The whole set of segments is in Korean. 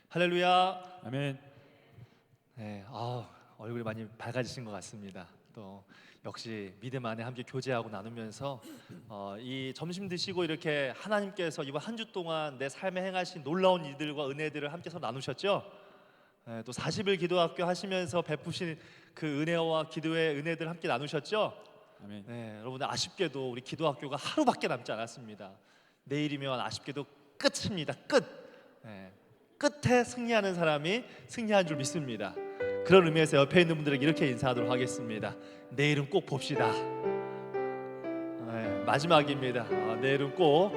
할렐루야. 아멘. 네, 얼굴이 많이 밝아지신 것 같습니다. 또 역시 믿음 안에 함께 교제하고 나누면서 이 점심 드시고 이렇게 하나님께서 이번 한 주 동안 내 삶에 행하신 놀라운 일들과 은혜들을 함께 서로 나누셨죠. 네, 또 40일 기도학교 하시면서 베푸신 그 은혜와 기도의 은혜들 함께 나누셨죠. 아멘. 네, 여러분들 아쉽게도 우리 기도학교가 하루밖에 남지 않았습니다. 내일이면 아쉽게도 끝입니다. 끝. 네, 끝에 승리하는 사람이 승리한 줄 믿습니다. 그런 의미에서 옆에 있는 분들에게 이렇게 인사하도록 하겠습니다. 내일은 꼭 봅시다. 네, 마지막입니다. 내일은 꼭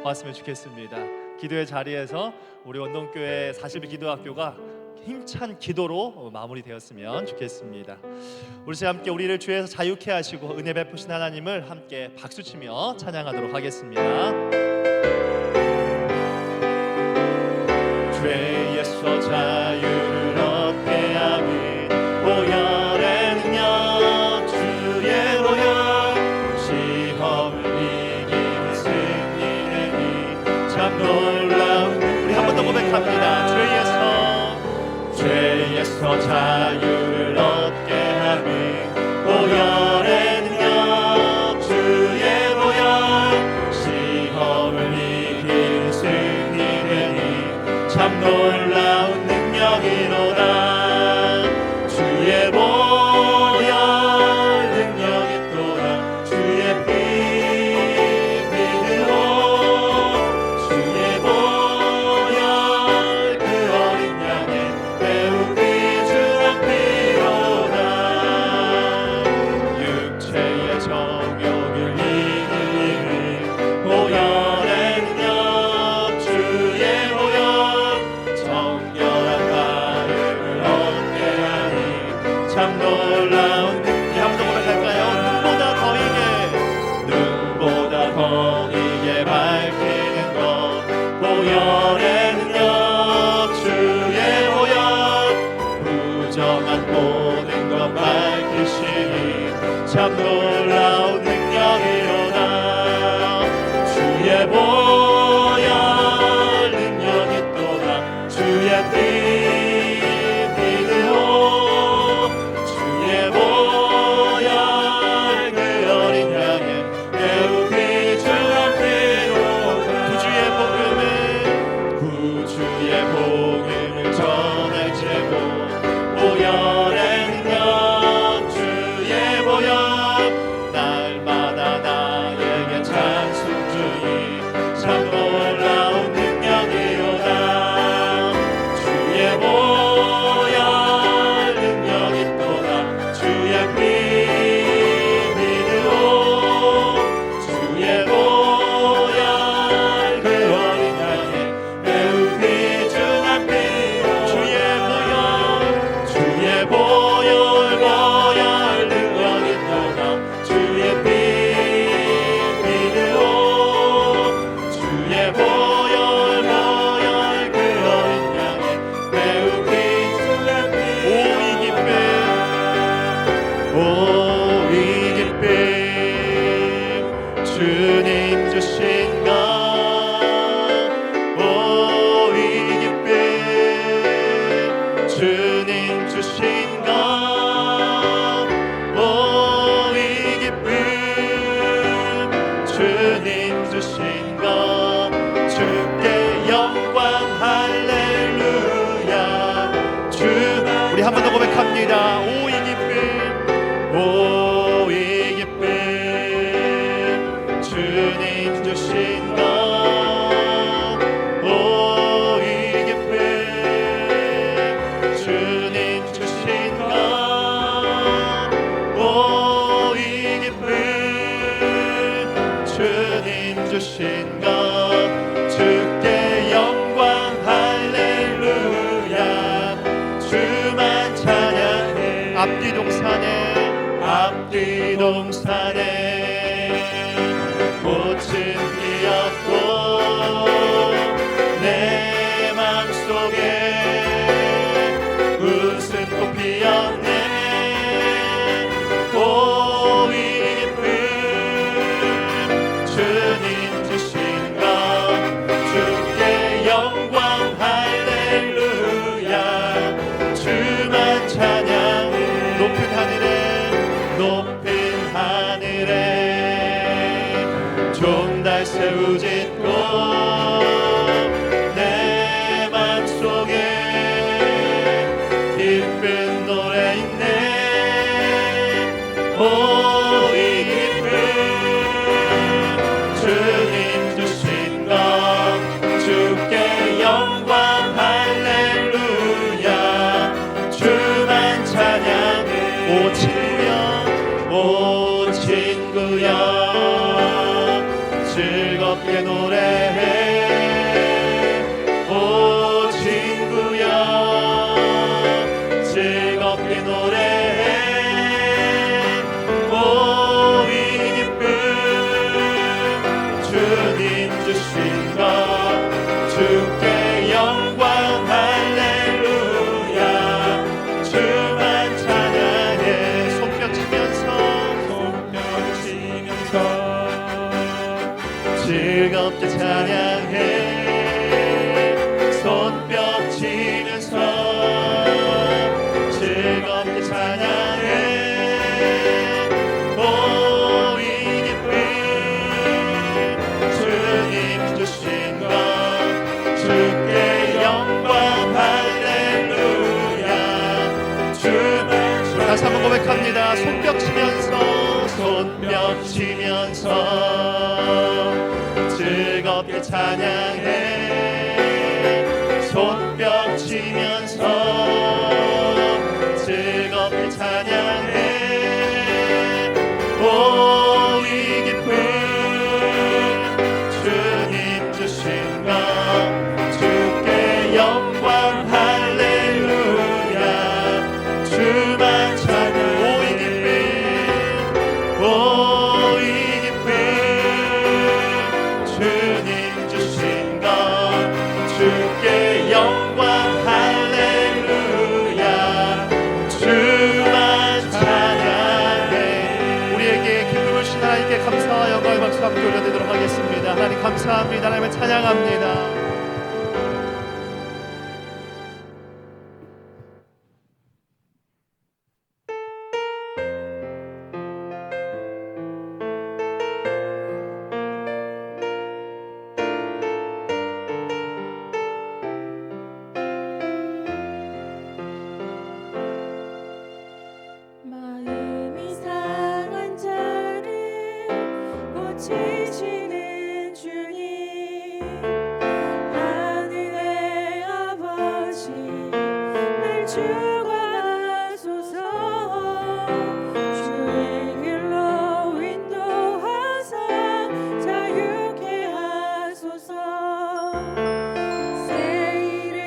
봤으면 좋겠습니다. 기도의 자리에서 우리 원동교회 40일 기도학교가 힘찬 기도로 마무리되었으면 좋겠습니다. 우리 함께 우리를 주에서 자유케 하시고 은혜 베푸신 하나님을 함께 박수치며 찬양하도록 하겠습니다. 죄에서 자유를 얻게 하니 보혈의 능력 주의 보혈 시험을 이기는 승리는 참 놀라운 우리 한 번 더 고백합니다. 죄에서 자유를 얻게 하니 보혈의 능력 주의 보혈 시험을 이기는 승리는 참 놀라운 능력이로다. 주의 보혈 능력이 또다. 주의 피 믿으로 주의 보혈 그 어린 양의 매우 귀중한 피로다. 육체의 정욕을 이기는 보혈의 능력 주의 보혈 정결한 마음을 얻게 하니 참 놀라운 능력. 한번 고백할까요? 눈보다 더 이게 밝히는 것 보혈의 능력 주의 보혈 부정한 모든 것 밝히시니 참 놀라운 능력이로다. 주의 보혈 능력이 또다. 주의 피 믿으로 주의 보혈 그 어린 양의 매우 귀중한 피로다. 구주의 복음을 전할 제목 보혈의 능력 주의 보혈 날마다 나에게 찬송 주니 참 놀라운 능력이로다. 주의 보혈 능력이 또다. 주의 피 믿으로 주의 보혈 그 어린 양의 매우 귀중한 피로 주의 보혈 능력이 또다. 주의 피 믿으로 주의 보혈 그 어린 양의 매우 귀중한 피로 오 이 기쁨 주님 주신 것 오 이 기쁨 주님 주신 것 오 이 기쁨 주님 주신 것 주께 영광 할렐루야. 우리 한 번 더 고백합니다. 오 이 기쁨 오 이 기쁨 주님 주신 것 오 이 기쁨 주님 주신 것 오 이 기쁨 주님 주신 것 주께 영광 할렐루야. 주만 찬양해. 앞뒤동산에 꽃은 피었고 내 맘속에 웃음꽃 피었네. 오 이 기쁨 주님 주신 것 주께 영광 할렐루야. 좀 달 새우짓고 내 맘속에 기쁜 노래 있네. 오 이 기쁨 주님 주신 것 주께 영광 할렐루야. 주만 찬양해. 오 친구야 오 친구야 즐겁게 노래해. 오 친구야 즐겁게 노래해. 오 이 기쁨 주님 주신 것 주께 영광 할렐루야. 주만 찬양해. 손뼉 치면서 즐겁게 찬양해. 손뼉 치면서 즐겁게 찬양해. 오 이 기쁨 주님 주신 것 주께 영광 할렐루야. 주만 다시 한번 고백합니다. 손뼉 치면서 손뼉 치면서 즐겁게 찬양해. 손뼉 치면서 즐겁게 찬양해. 오 이 기쁨 주님 주신 것 주께 영광 할렐루야. 주만 찬양. 오 이 기쁨 오 이 기쁨 주님 주신 것 주께 영광 할렐루야. 주만 찬양해. 우리에게 기쁨을 주신 하나님께 감사와 영광의 박수 함께 올려드리도록 하겠습니다. 하나님 감사합니다. 하나님을 찬양합니다. 마음이 상한 자를 고치시는 주님, 하늘의 아버지 날 주관하소서. 주의 길로 인도하사 자유케 하소서. 새 일을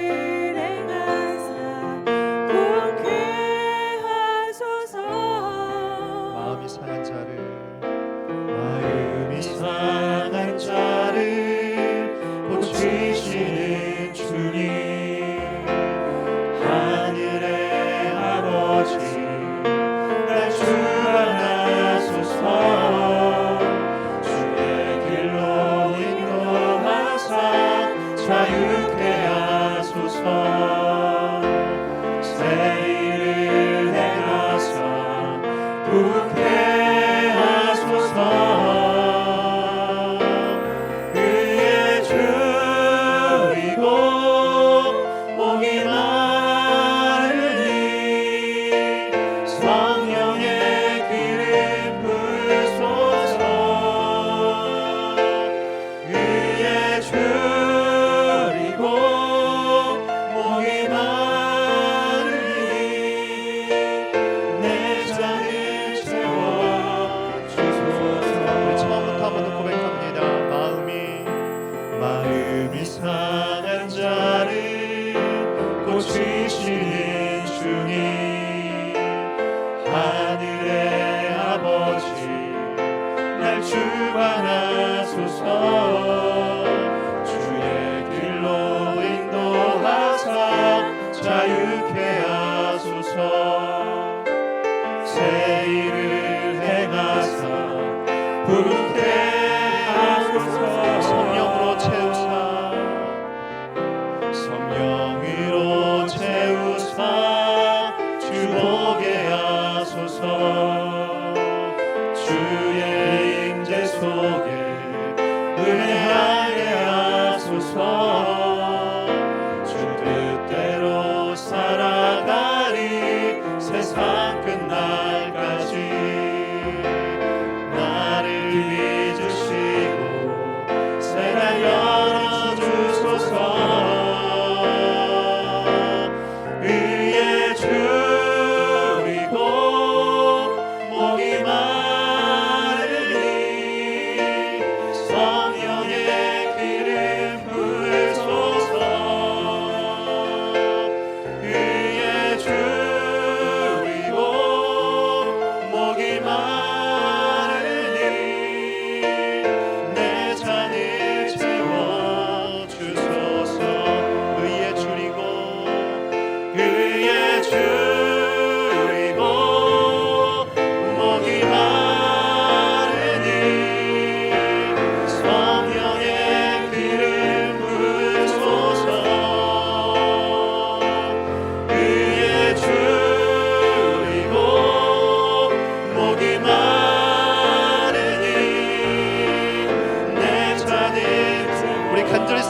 행하사 통쾌 하소서. 마음이 상한 자를 고치시는 주님, 하늘의 아버지 날 주관하소서. 주의 길로 인도하사 자유케 하소서. 새 일을 행하사 부패 하소서. 그의 주이고 복이 많으니 성령의 기름 부으소서. 그의 주이고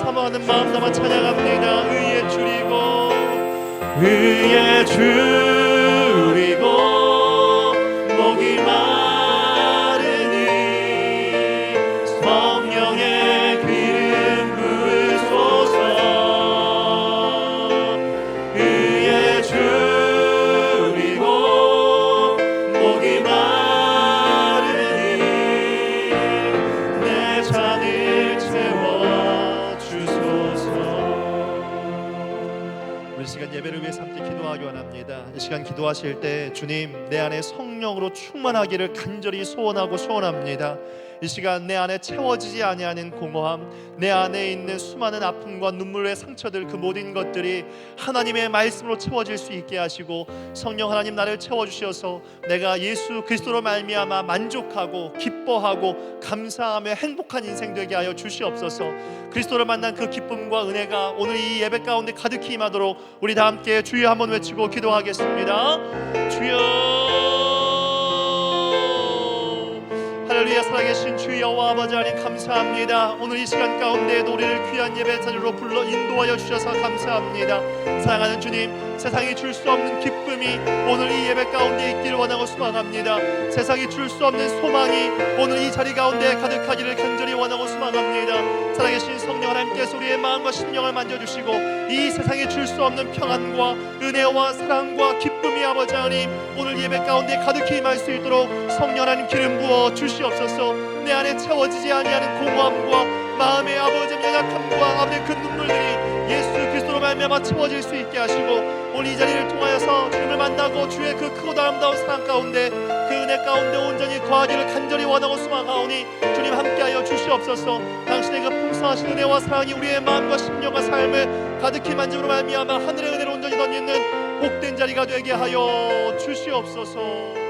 사모하는 마음 담아 찬양합니다. 의에 줄이고 의에 줄이고 목이 마르니 성령의 기름 부으소서. 의에 줄이고 목이 마르니 내 잔을 채워 주소서. 우리 시간 예배를 위해서 함께 기도하기 원합니다. 이 시간 기도하실 때 주님 내 안에 성령으로 충만하기를 간절히 소원합니다. 이 시간 내 안에 채워지지 아니하는 공허함, 내 안에 있는 수많은 아픔과 눈물의 상처들, 그 모든 것들이 하나님의 말씀으로 채워질 수 있게 하시고 성령 하나님 나를 채워주셔서 내가 예수 그리스도로 말미암아 만족하고 기뻐하고 감사하며 행복한 인생 되게 하여 주시옵소서. 그리스도를 만난 그 기쁨과 은혜가 오늘 이 예배 가운데 가득히 임하도록 우리 다 함께 주여 한번 외치고 기도하겠습니다. 주여. 할렐루야. 살아계신 주 여호와 아버지 하나님 감사합니다. 오늘 이 시간 가운데에도 우리를 귀한 예배 자리로 불러 인도하여 주셔서 감사합니다. 사랑하는 주님, 세상이 줄 수 없는 기쁨이 오늘 이 예배 가운데 있기를 원하고 소망합니다. 세상이 줄 수 없는 소망이 오늘 이 자리 가운데 가득하기를 간절히 원하고 소망합니다. 살아계신 성령 하나님께서 우리의 마음과 심령을 만져주시고 이 세상에 줄 수 없는 평안과 은혜와 사랑과 기쁨이 아버지 하나님 오늘 예배 가운데 가득히 임할 수 있도록 성령 하나님 기름 부어 주시옵소서. 내 안에 채워지지 아니하는 공허함과 마음의 아버지 연약함과 아버지 그 눈물들이 예수 그리스도로 말미암아 채워질 수 있게 하시고 오늘 이 자리를 통하여서 주님을 만나고 주의 그 크고 아름다운 사랑 가운데 그 은혜 가운데 온전히 거하기를 간절히 원하고 소망하오니 주님 함께하여 주시옵소서. 당신의 그 풍성하신 은혜와 사랑이 우리의 마음과 심령과 삶을 가득히 만짐으로 말미암아 하늘의 은혜를 온전히 덧입는 복된 자리가 되게 하여 주시옵소서.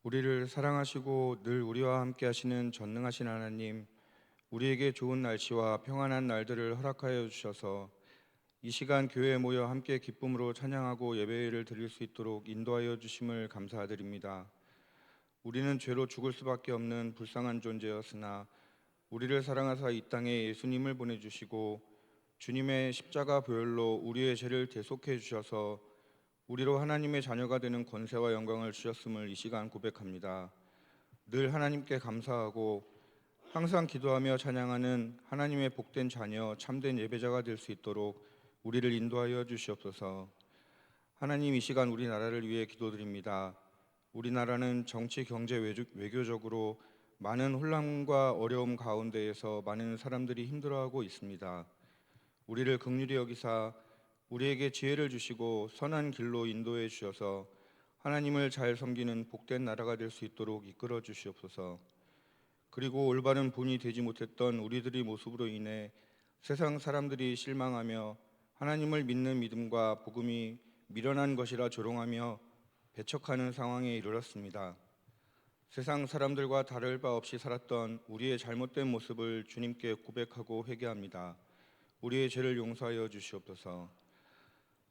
우리를 사랑하시고 늘 우리와 함께 하시는 전능하신 하나님, 우리에게 좋은 날씨와 평안한 날들을 허락하여 주셔서 이 시간 교회에 모여 함께 기쁨으로 찬양하고 예배를 드릴 수 있도록 인도하여 주심을 감사드립니다. 우리는 죄로 죽을 수밖에 없는 불쌍한 존재였으나 우리를 사랑하사 이 땅에 예수님을 보내주시고 주님의 십자가 보혈로 우리의 죄를 대속해 주셔서 우리로 하나님의 자녀가 되는 권세와 영광을 주셨음을 이 시간 고백합니다. 늘 하나님께 감사하고 항상 기도하며 찬양하는 하나님의 복된 자녀, 참된 예배자가 될 수 있도록 우리를 인도하여 주시옵소서. 하나님, 이 시간 우리나라를 위해 기도드립니다. 우리나라는 정치, 경제, 외교적으로 많은 혼란과 어려움 가운데에서 많은 사람들이 힘들어하고 있습니다. 우리를 긍휼히 여기사 우리에게 지혜를 주시고 선한 길로 인도해 주셔서 하나님을 잘 섬기는 복된 나라가 될 수 있도록 이끌어 주시옵소서. 그리고 올바른 본이 되지 못했던 우리들의 모습으로 인해 세상 사람들이 실망하며 하나님을 믿는 믿음과 복음이 미련한 것이라 조롱하며 배척하는 상황에 이르렀습니다. 세상 사람들과 다를 바 없이 살았던 우리의 잘못된 모습을 주님께 고백하고 회개합니다. 우리의 죄를 용서하여 주시옵소서.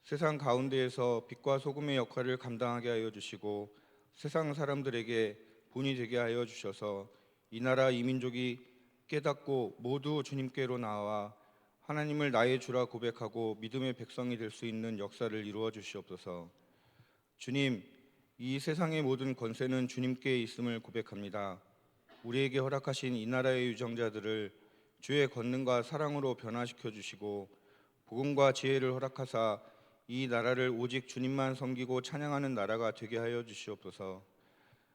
세상 가운데에서 빛과 소금의 역할을 감당하게 하여 주시고 세상 사람들에게 본이 되게 하여 주셔서 이 나라 이 민족이 깨닫고 모두 주님께로 나와 하나님을 나의 주라 고백하고 믿음의 백성이 될 수 있는 역사를 이루어 주시옵소서. 주님, 이 세상의 모든 권세는 주님께 있음을 고백합니다. 우리에게 허락하신 이 나라의 유정자들을 주의 권능과 사랑으로 변화시켜 주시고 복음과 지혜를 허락하사 이 나라를 오직 주님만 섬기고 찬양하는 나라가 되게 하여 주시옵소서.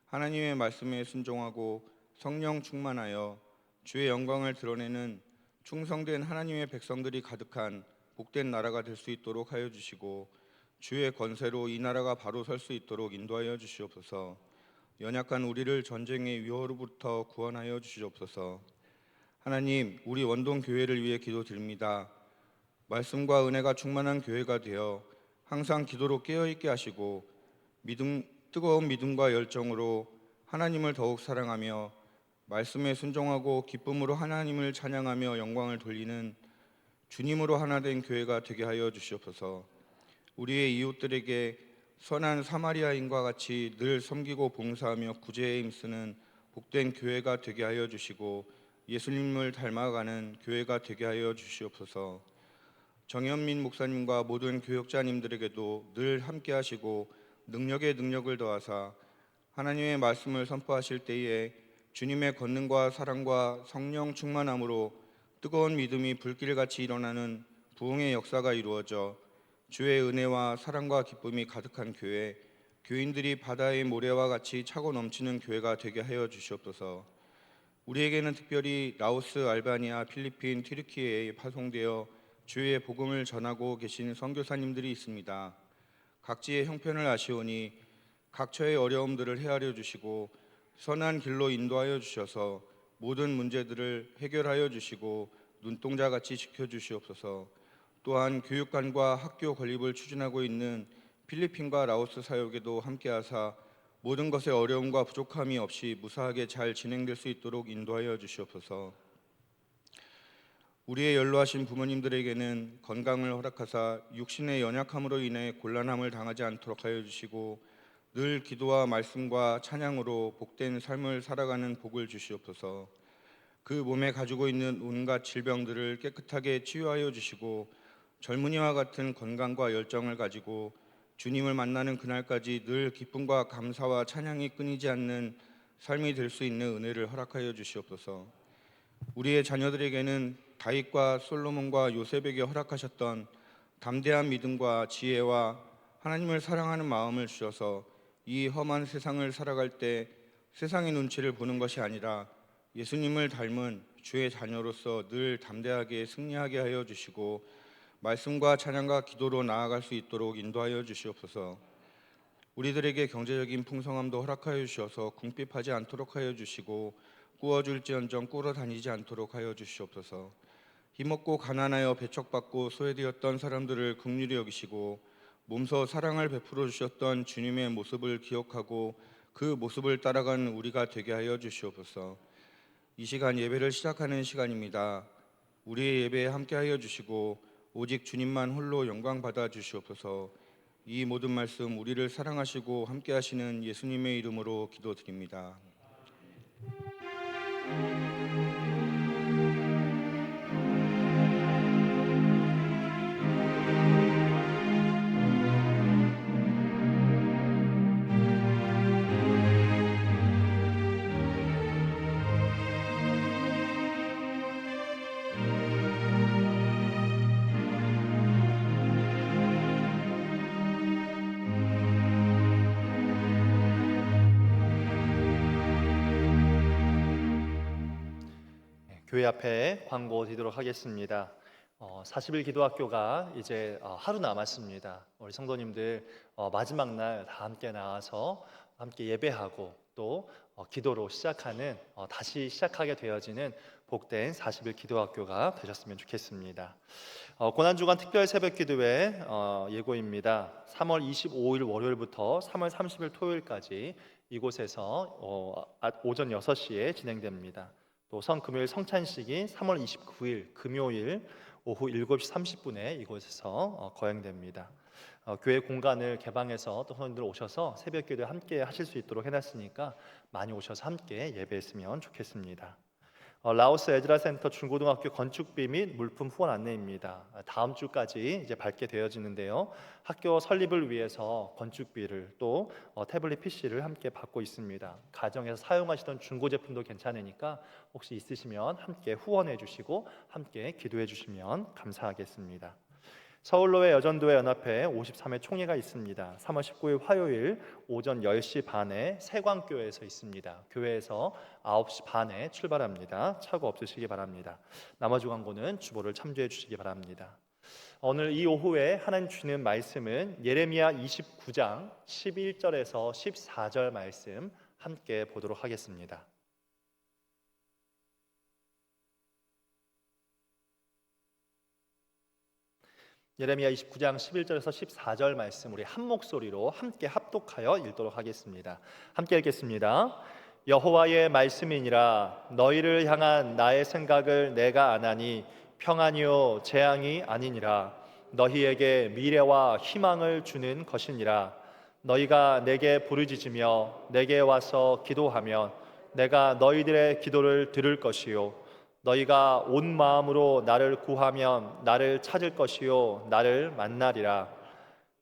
하나님의 말씀에 순종하고 성령 충만하여 주의 영광을 드러내는 충성된 하나님의 백성들이 가득한 복된 나라가 될 수 있도록 하여 주시고 주의 권세로 이 나라가 바로 설 수 있도록 인도하여 주시옵소서. 연약한 우리를 전쟁의 위협으로부터 구원하여 주시옵소서. 하나님, 우리 원동 교회를 위해 기도드립니다. 말씀과 은혜가 충만한 교회가 되어 항상 기도로 깨어있게 하시고 뜨거운 믿음과 열정으로 하나님을 더욱 사랑하며 말씀에 순종하고 기쁨으로 하나님을 찬양하며 영광을 돌리는 주님으로 하나 된 교회가 되게 하여 주시옵소서. 우리의 이웃들에게 선한 사마리아인과 같이 늘 섬기고 봉사하며 구제에 힘쓰는 복된 교회가 되게 하여 주시고 예수님을 닮아가는 교회가 되게 하여 주시옵소서. 정현민 목사님과 모든 교역자님들에게도 늘 함께 하시고 능력에 능력을 더하사 하나님의 말씀을 선포하실 때에 주님의 권능과 사랑과 성령 충만함으로 뜨거운 믿음이 불길같이 일어나는 부흥의 역사가 이루어져 주의 은혜와 사랑과 기쁨이 가득한 교회, 교인들이 바다의 모래와 같이 차고 넘치는 교회가 되게 하여 주시옵소서. 우리에게는 특별히 라오스, 알바니아, 필리핀, 튀르키예에 파송되어 주의 복음을 전하고 계신 선교사님들이 있습니다. 각지의 형편을 아시오니 각처의 어려움들을 헤아려 주시고 선한 길로 인도하여 주셔서 모든 문제들을 해결하여 주시고 눈동자같이 지켜주시옵소서. 또한 교육관과 학교 건립을 추진하고 있는 필리핀과 라오스 사역에도 함께하사 모든 것에 어려움과 부족함이 없이 무사하게 잘 진행될 수 있도록 인도하여 주시옵소서. 우리의 연로하신 부모님들에게는 건강을 허락하사 육신의 연약함으로 인해 곤란함을 당하지 않도록 하여 주시고 늘 기도와 말씀과 찬양으로 복된 삶을 살아가는 복을 주시옵소서. 그 몸에 가지고 있는 온갖 질병들을 깨끗하게 치유하여 주시고 젊은이와 같은 건강과 열정을 가지고 주님을 만나는 그날까지 늘 기쁨과 감사와 찬양이 끊이지 않는 삶이 될 수 있는 은혜를 허락하여 주시옵소서. 우리의 자녀들에게는 다윗과 솔로몬과 요셉에게 허락하셨던 담대한 믿음과 지혜와 하나님을 사랑하는 마음을 주셔서 이 험한 세상을 살아갈 때 세상의 눈치를 보는 것이 아니라 예수님을 닮은 주의 자녀로서 늘 담대하게 승리하게 하여 주시고 말씀과 찬양과 기도로 나아갈 수 있도록 인도하여 주시옵소서. 우리들에게 경제적인 풍성함도 허락하여 주셔서 궁핍하지 않도록 하여 주시고 꾸어줄지언정 꾸러 다니지 않도록 하여 주시옵소서. 힘없고 가난하여 배척받고 소외되었던 사람들을 긍휼히 여기시고 몸소 사랑을 베풀어 주셨던 주님의 모습을 기억하고 그 모습을 따라가는 우리가 되게 하여 주시옵소서. 이 시간 예배를 시작하는 시간입니다. 우리의 예배에 함께하여 주시고 오직 주님만 홀로 영광 받아 주시옵소서. 이 모든 말씀 우리를 사랑하시고 함께하시는 예수님의 이름으로 기도드립니다. 교회 앞에 광고 드리도록 하겠습니다. 40일 기도학교가 이제 하루 남았습니다. 우리 성도님들 마지막 날 다 함께 나와서 함께 예배하고 또 기도로 시작하는 다시 시작하게 되어지는 복된 40일 기도학교가 되셨으면 좋겠습니다. 고난주간 특별 새벽 기도회 예고입니다. 3월 25일 월요일부터 3월 30일 토요일까지 이곳에서 오전 6시에 진행됩니다. 또 성금요일 성찬식이 3월 29일 금요일 오후 7시 30분에 이곳에서 거행됩니다. 교회 공간을 개방해서 또 성도님들 오셔서 새벽 기도에 함께 하실 수 있도록 해놨으니까 많이 오셔서 함께 예배했으면 좋겠습니다. 라오스 에즈라 센터 중고등학교 건축비 및 물품 후원 안내입니다. 다음 주까지 이제 받게 되어지는데요. 학교 설립을 위해서 건축비를 또 태블릿 PC를 함께 받고 있습니다. 가정에서 사용하시던 중고 제품도 괜찮으니까 혹시 있으시면 함께 후원해 주시고 함께 기도해 주시면 감사하겠습니다. 서울로의 여전도회 연합회 53회 총회가 있습니다. 3월 19일 화요일 오전 10시 반에 세광교회에서 있습니다. 교회에서 9시 반에 출발합니다. 착오 없으시기 바랍니다. 나머지 광고는 주보를 참조해 주시기 바랍니다. 오늘 이 오후에 하나님 주시는 말씀은 예레미야 29장 11절에서 14절 말씀 함께 보도록 하겠습니다. 예레미야 29장 11절에서 14절 말씀 우리 한 목소리로 함께 합독하여 읽도록 하겠습니다. 함께 읽겠습니다. 여호와의 말씀이니라. 너희를 향한 나의 생각을 내가 아나니 평안이요 재앙이 아니니라. 너희에게 미래와 희망을 주는 것이니라. 너희가 내게 부르짖으며 내게 와서 기도하면 내가 너희들의 기도를 들을 것이요 너희가 온 마음으로 나를 구하면 나를 찾을 것이요 나를 만나리라.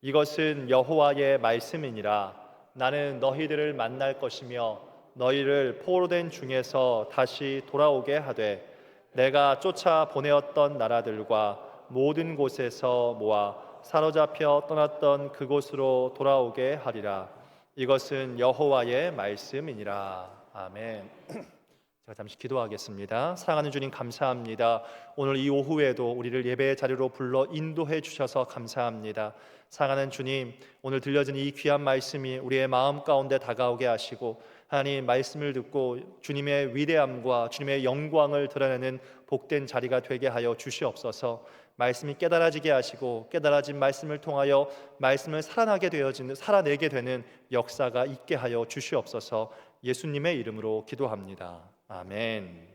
이것은 여호와의 말씀이니라. 나는 너희들을 만날 것이며 너희를 포로된 중에서 다시 돌아오게 하되 내가 쫓아 보내었던 나라들과 모든 곳에서 모아 사로잡혀 떠났던 그곳으로 돌아오게 하리라. 이것은 여호와의 말씀이니라. 아멘. 제가 잠시 기도하겠습니다. 사랑하는 주님 감사합니다. 오늘 이 오후에도 우리를 예배의 자리로 불러 인도해 주셔서 감사합니다. 사랑하는 주님, 오늘 들려진 이 귀한 말씀이 우리의 마음 가운데 다가오게 하시고 하나님 말씀을 듣고 주님의 위대함과 주님의 영광을 드러내는 복된 자리가 되게 하여 주시옵소서. 말씀이 깨달아지게 하시고 깨달아진 말씀을 통하여 말씀을 살아내게 되는 역사가 있게 하여 주시옵소서. 예수님의 이름으로 기도합니다. 아멘.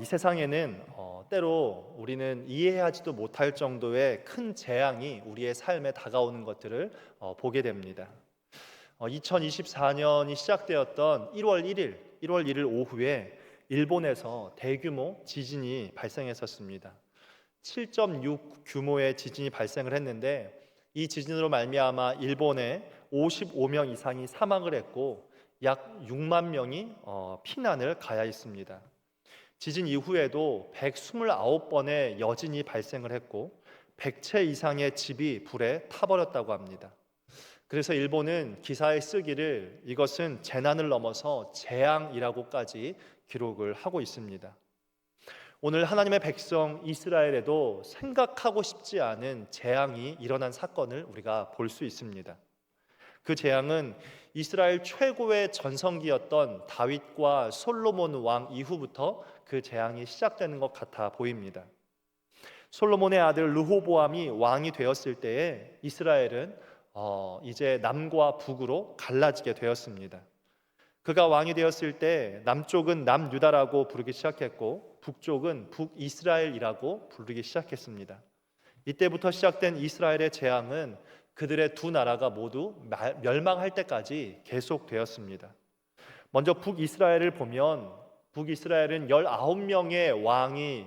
이 세상에는 때로 우리는 이해하지도 못할 정도의 큰 재앙이 우리의 삶에 다가오는 것들을 보게 됩니다. 2024년이 시작되었던 1월 1일 오후에 일본에서 대규모 지진이 발생했었습니다. 7.6 규모의 지진이 발생을 했는데 이 지진으로 말미암아 일본에 55명 이상이 사망을 했고 약 6만 명이 피난을 가야 했습니다. 지진 이후에도 129번의 여진이 발생을 했고 100채 이상의 집이 불에 타버렸다고 합니다. 그래서 일본은 기사에 쓰기를 이것은 재난을 넘어서 재앙이라고까지 기록을 하고 있습니다. 오늘 하나님의 백성 이스라엘에도 생각하고 싶지 않은 재앙이 일어난 사건을 우리가 볼 수 있습니다. 그 재앙은 이스라엘 최고의 전성기였던 다윗과 솔로몬 왕 이후부터 그 재앙이 시작되는 것 같아 보입니다. 솔로몬의 아들 르호보암이 왕이 되었을 때에 이스라엘은 이제 남과 북으로 갈라지게 되었습니다. 그가 왕이 되었을 때 남쪽은 남유다라고 부르기 시작했고 북쪽은 북이스라엘이라고 부르기 시작했습니다. 이때부터 시작된 이스라엘의 재앙은 그들의 두 나라가 모두 멸망할 때까지 계속되었습니다. 먼저 북이스라엘을 보면 북이스라엘은 19명의 왕이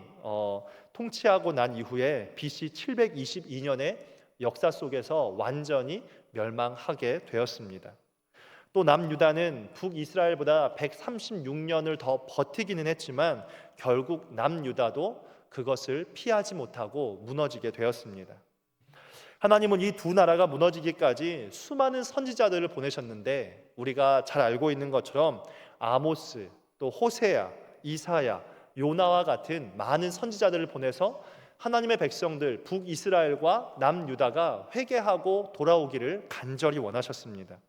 통치하고 난 이후에 BC 722년에 역사 속에서 완전히 멸망하게 되었습니다. 또 남유다는 북이스라엘보다 136년을 더 버티기는 했지만 결국 남유다도 그것을 피하지 못하고 무너지게 되었습니다. 하나님은 이 두 나라가 무너지기까지 수많은 선지자들을 보내셨는데 우리가 잘 알고 있는 것처럼 아모스, 또 호세야, 이사야, 요나와 같은 많은 선지자들을 보내서 하나님의 백성들 북이스라엘과 남유다가 회개하고 돌아오기를 간절히 원하셨습니다.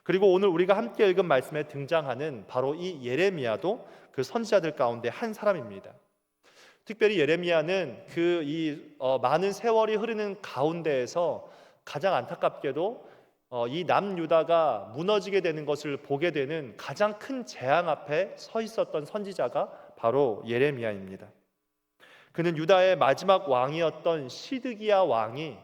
그리고 오늘 우리가 함께 읽은 말씀에 등장하는 바로 이 예레미야도 그 선지자들 가운데 한 사람입니다. 특별히 예레미야는 많은 세월이 흐르는 가운데에서 가장 안타깝게도 이 남유다가 무너지게 되는 것을 보게 되는 가장 큰 재앙 앞에 서 있었던 선지자가 바로 예레미야입니다. 그는 유다의 마지막 왕이었던 시드기야 왕이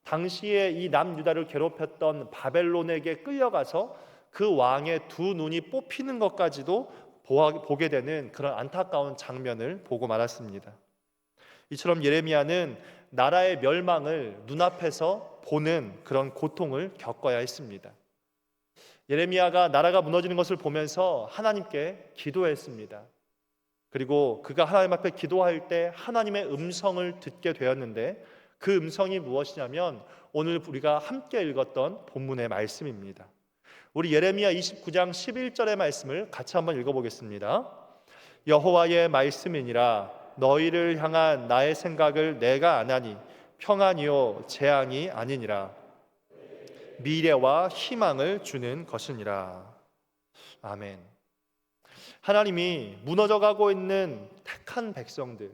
당시에 이 남유다를 괴롭혔던 바벨론에게 끌려가서 그 왕의 두 눈이 뽑히는 것까지도 보게 되는 그런 안타까운 장면을 보고 말았습니다. 이처럼 예레미야는 나라의 멸망을 눈앞에서 보는 그런 고통을 겪어야 했습니다. 예레미야가 나라가 무너지는 것을 보면서 하나님께 기도했습니다. 그리고 그가 하나님 앞에 기도할 때 하나님의 음성을 듣게 되었는데 그 음성이 무엇이냐면 오늘 우리가 함께 읽었던 본문의 말씀입니다. 우리 예레미야 29장 11절의 말씀을 같이 한번 읽어보겠습니다. 여호와의 말씀이니라. 너희를 향한 나의 생각을 내가 아나니 평안이요 재앙이 아니니라. 미래와 희망을 주는 것이니라. 아멘. 하나님이 무너져가고 있는 택한 백성들,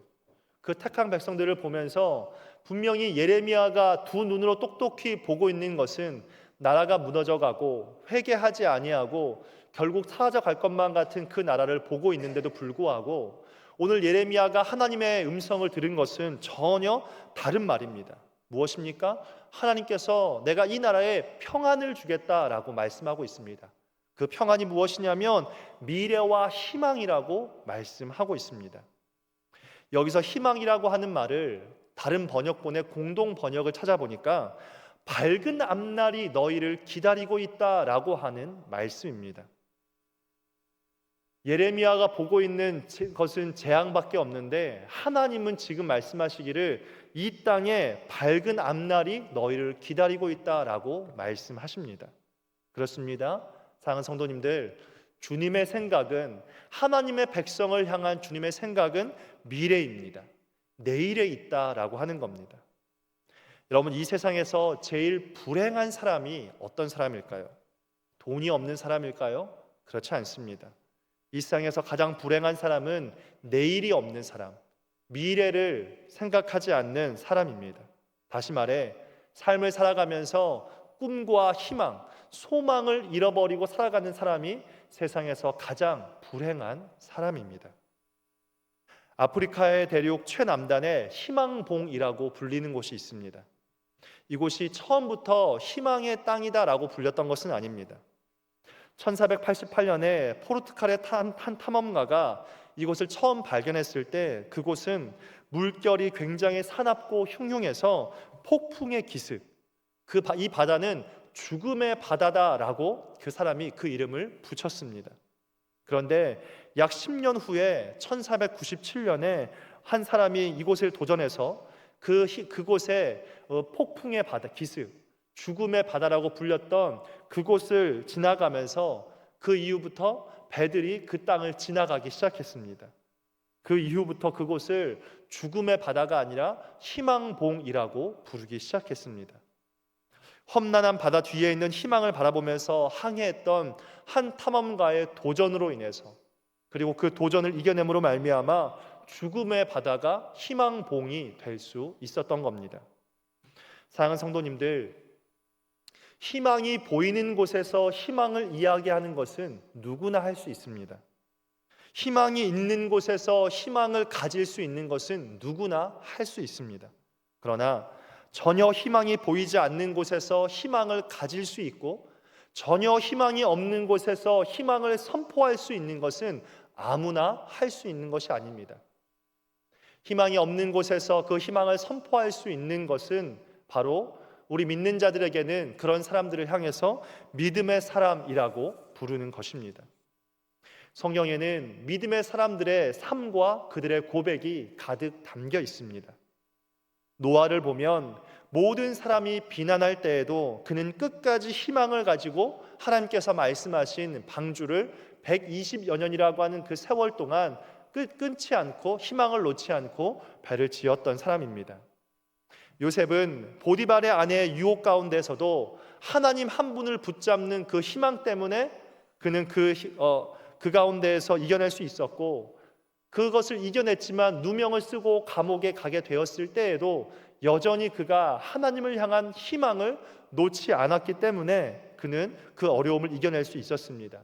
그 택한 백성들을 보면서 분명히 예레미야가 두 눈으로 똑똑히 보고 있는 것은 나라가 무너져가고 회개하지 아니하고 결국 사라져 갈 것만 같은 그 나라를 보고 있는데도 불구하고 오늘 예레미야가 하나님의 음성을 들은 것은 전혀 다른 말입니다. 무엇입니까? 하나님께서 내가 이 나라에 평안을 주겠다라고 말씀하고 있습니다. 그 평안이 무엇이냐면 미래와 희망이라고 말씀하고 있습니다. 여기서 희망이라고 하는 말을 다른 번역본의 공동 번역을 찾아보니까 밝은 앞날이 너희를 기다리고 있다라고 하는 말씀입니다. 예레미야가 보고 있는 것은 재앙밖에 없는데 하나님은 지금 말씀하시기를 이 땅에 밝은 앞날이 너희를 기다리고 있다라고 말씀하십니다. 그렇습니다. 사랑하는 성도님들, 주님의 생각은, 하나님의 백성을 향한 주님의 생각은 미래입니다. 내일에 있다라고 하는 겁니다. 여러분, 이 세상에서 제일 불행한 사람이 어떤 사람일까요? 돈이 없는 사람일까요? 그렇지 않습니다. 이 세상에서 가장 불행한 사람은 내일이 없는 사람, 미래를 생각하지 않는 사람입니다. 다시 말해 삶을 살아가면서 꿈과 희망, 소망을 잃어버리고 살아가는 사람이 세상에서 가장 불행한 사람입니다. 아프리카의 대륙 최남단에 희망봉이라고 불리는 곳이 있습니다. 이곳이 처음부터 희망의 땅이다라고 불렸던 것은 아닙니다. 1488년에 포르투갈의 한 탐험가가 이곳을 처음 발견했을 때 그곳은 물결이 굉장히 사납고 흉흉해서 폭풍의 기슭, 이 바다는 죽음의 바다다라고 그 사람이 그 이름을 붙였습니다. 그런데 약 10년 후에 1497년에 한 사람이 이곳을 도전해서 그곳에 폭풍의 바다, 기슭, 죽음의 바다라고 불렸던 그곳을 지나가면서 그 이후부터 배들이 그 땅을 지나가기 시작했습니다. 그 이후부터 그곳을 죽음의 바다가 아니라 희망봉이라고 부르기 시작했습니다. 험난한 바다 뒤에 있는 희망을 바라보면서 항해했던 한 탐험가의 도전으로 인해서, 그리고 그 도전을 이겨냄으로 말미암아 죽음의 바다가 희망봉이 될 수 있었던 겁니다. 사랑하는 성도님들, 희망이 보이는 곳에서 희망을 이야기하는 것은 누구나 할 수 있습니다. 희망이 있는 곳에서 희망을 가질 수 있는 것은 누구나 할 수 있습니다. 그러나 전혀 희망이 보이지 않는 곳에서 희망을 가질 수 있고 전혀 희망이 없는 곳에서 희망을 선포할 수 있는 것은 아무나 할 수 있는 것이 아닙니다. 희망이 없는 곳에서 그 희망을 선포할 수 있는 것은 바로 우리 믿는 자들에게는 그런 사람들을 향해서 믿음의 사람이라고 부르는 것입니다. 성경에는 믿음의 사람들의 삶과 그들의 고백이 가득 담겨 있습니다. 노아를 보면 모든 사람이 비난할 때에도 그는 끝까지 희망을 가지고 하나님께서 말씀하신 방주를 120여 년이라고 하는 그 세월 동안 끊지 않고 희망을 놓지 않고 배를 지었던 사람입니다. 요셉은 보디발의 아내의 유혹 가운데서도 하나님 한 분을 붙잡는 그 희망 때문에 그는 그 가운데에서 이겨낼 수 있었고, 그것을 이겨냈지만 누명을 쓰고 감옥에 가게 되었을 때에도 여전히 그가 하나님을 향한 희망을 놓지 않았기 때문에 그는 그 어려움을 이겨낼 수 있었습니다.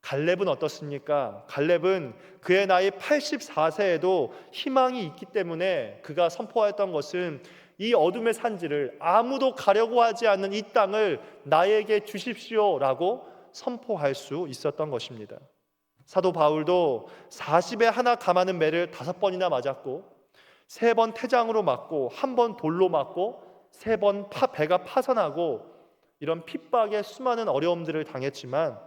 갈렙은 어떻습니까? 갈렙은 그의 나이 84세에도 희망이 있기 때문에 그가 선포했던 것은 이 어둠의 산지를, 아무도 가려고 하지 않는 이 땅을 나에게 주십시오라고 선포할 수 있었던 것입니다. 사도 바울도 40에 하나 감하는 매를 5번이나 맞았고 3번 태장으로 맞고 1번 돌로 맞고 3번 배가 파선하고 이런 핍박의 수많은 어려움들을 당했지만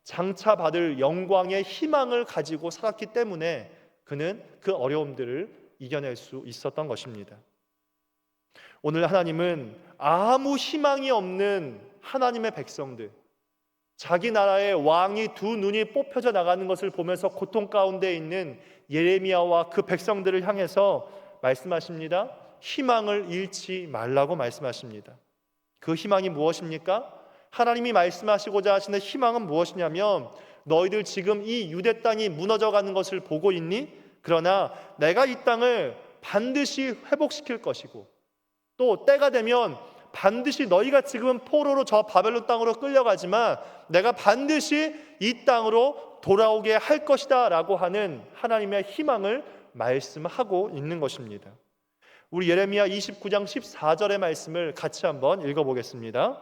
장차 받을 영광의 희망을 가지고 살았기 때문에 그는 그 어려움들을 이겨낼 수 있었던 것입니다. 오늘 하나님은 아무 희망이 없는 하나님의 백성들, 자기 나라의 왕이 두 눈이 뽑혀져 나가는 것을 보면서 고통 가운데 있는 예레미야와 그 백성들을 향해서 말씀하십니다. 희망을 잃지 말라고 말씀하십니다. 그 희망이 무엇입니까? 하나님이 말씀하시고자 하시는 희망은 무엇이냐면, 너희들 지금 이 유대 땅이 무너져가는 것을 보고 있니? 그러나 내가 이 땅을 반드시 회복시킬 것이고 또 때가 되면 반드시 너희가 지금은 포로로 저 바벨론 땅으로 끌려가지만 내가 반드시 이 땅으로 돌아오게 할 것이다 라고 하는 하나님의 희망을 말씀하고 있는 것입니다. 우리 예레미야 29장 14절의 말씀을 같이 한번 읽어보겠습니다.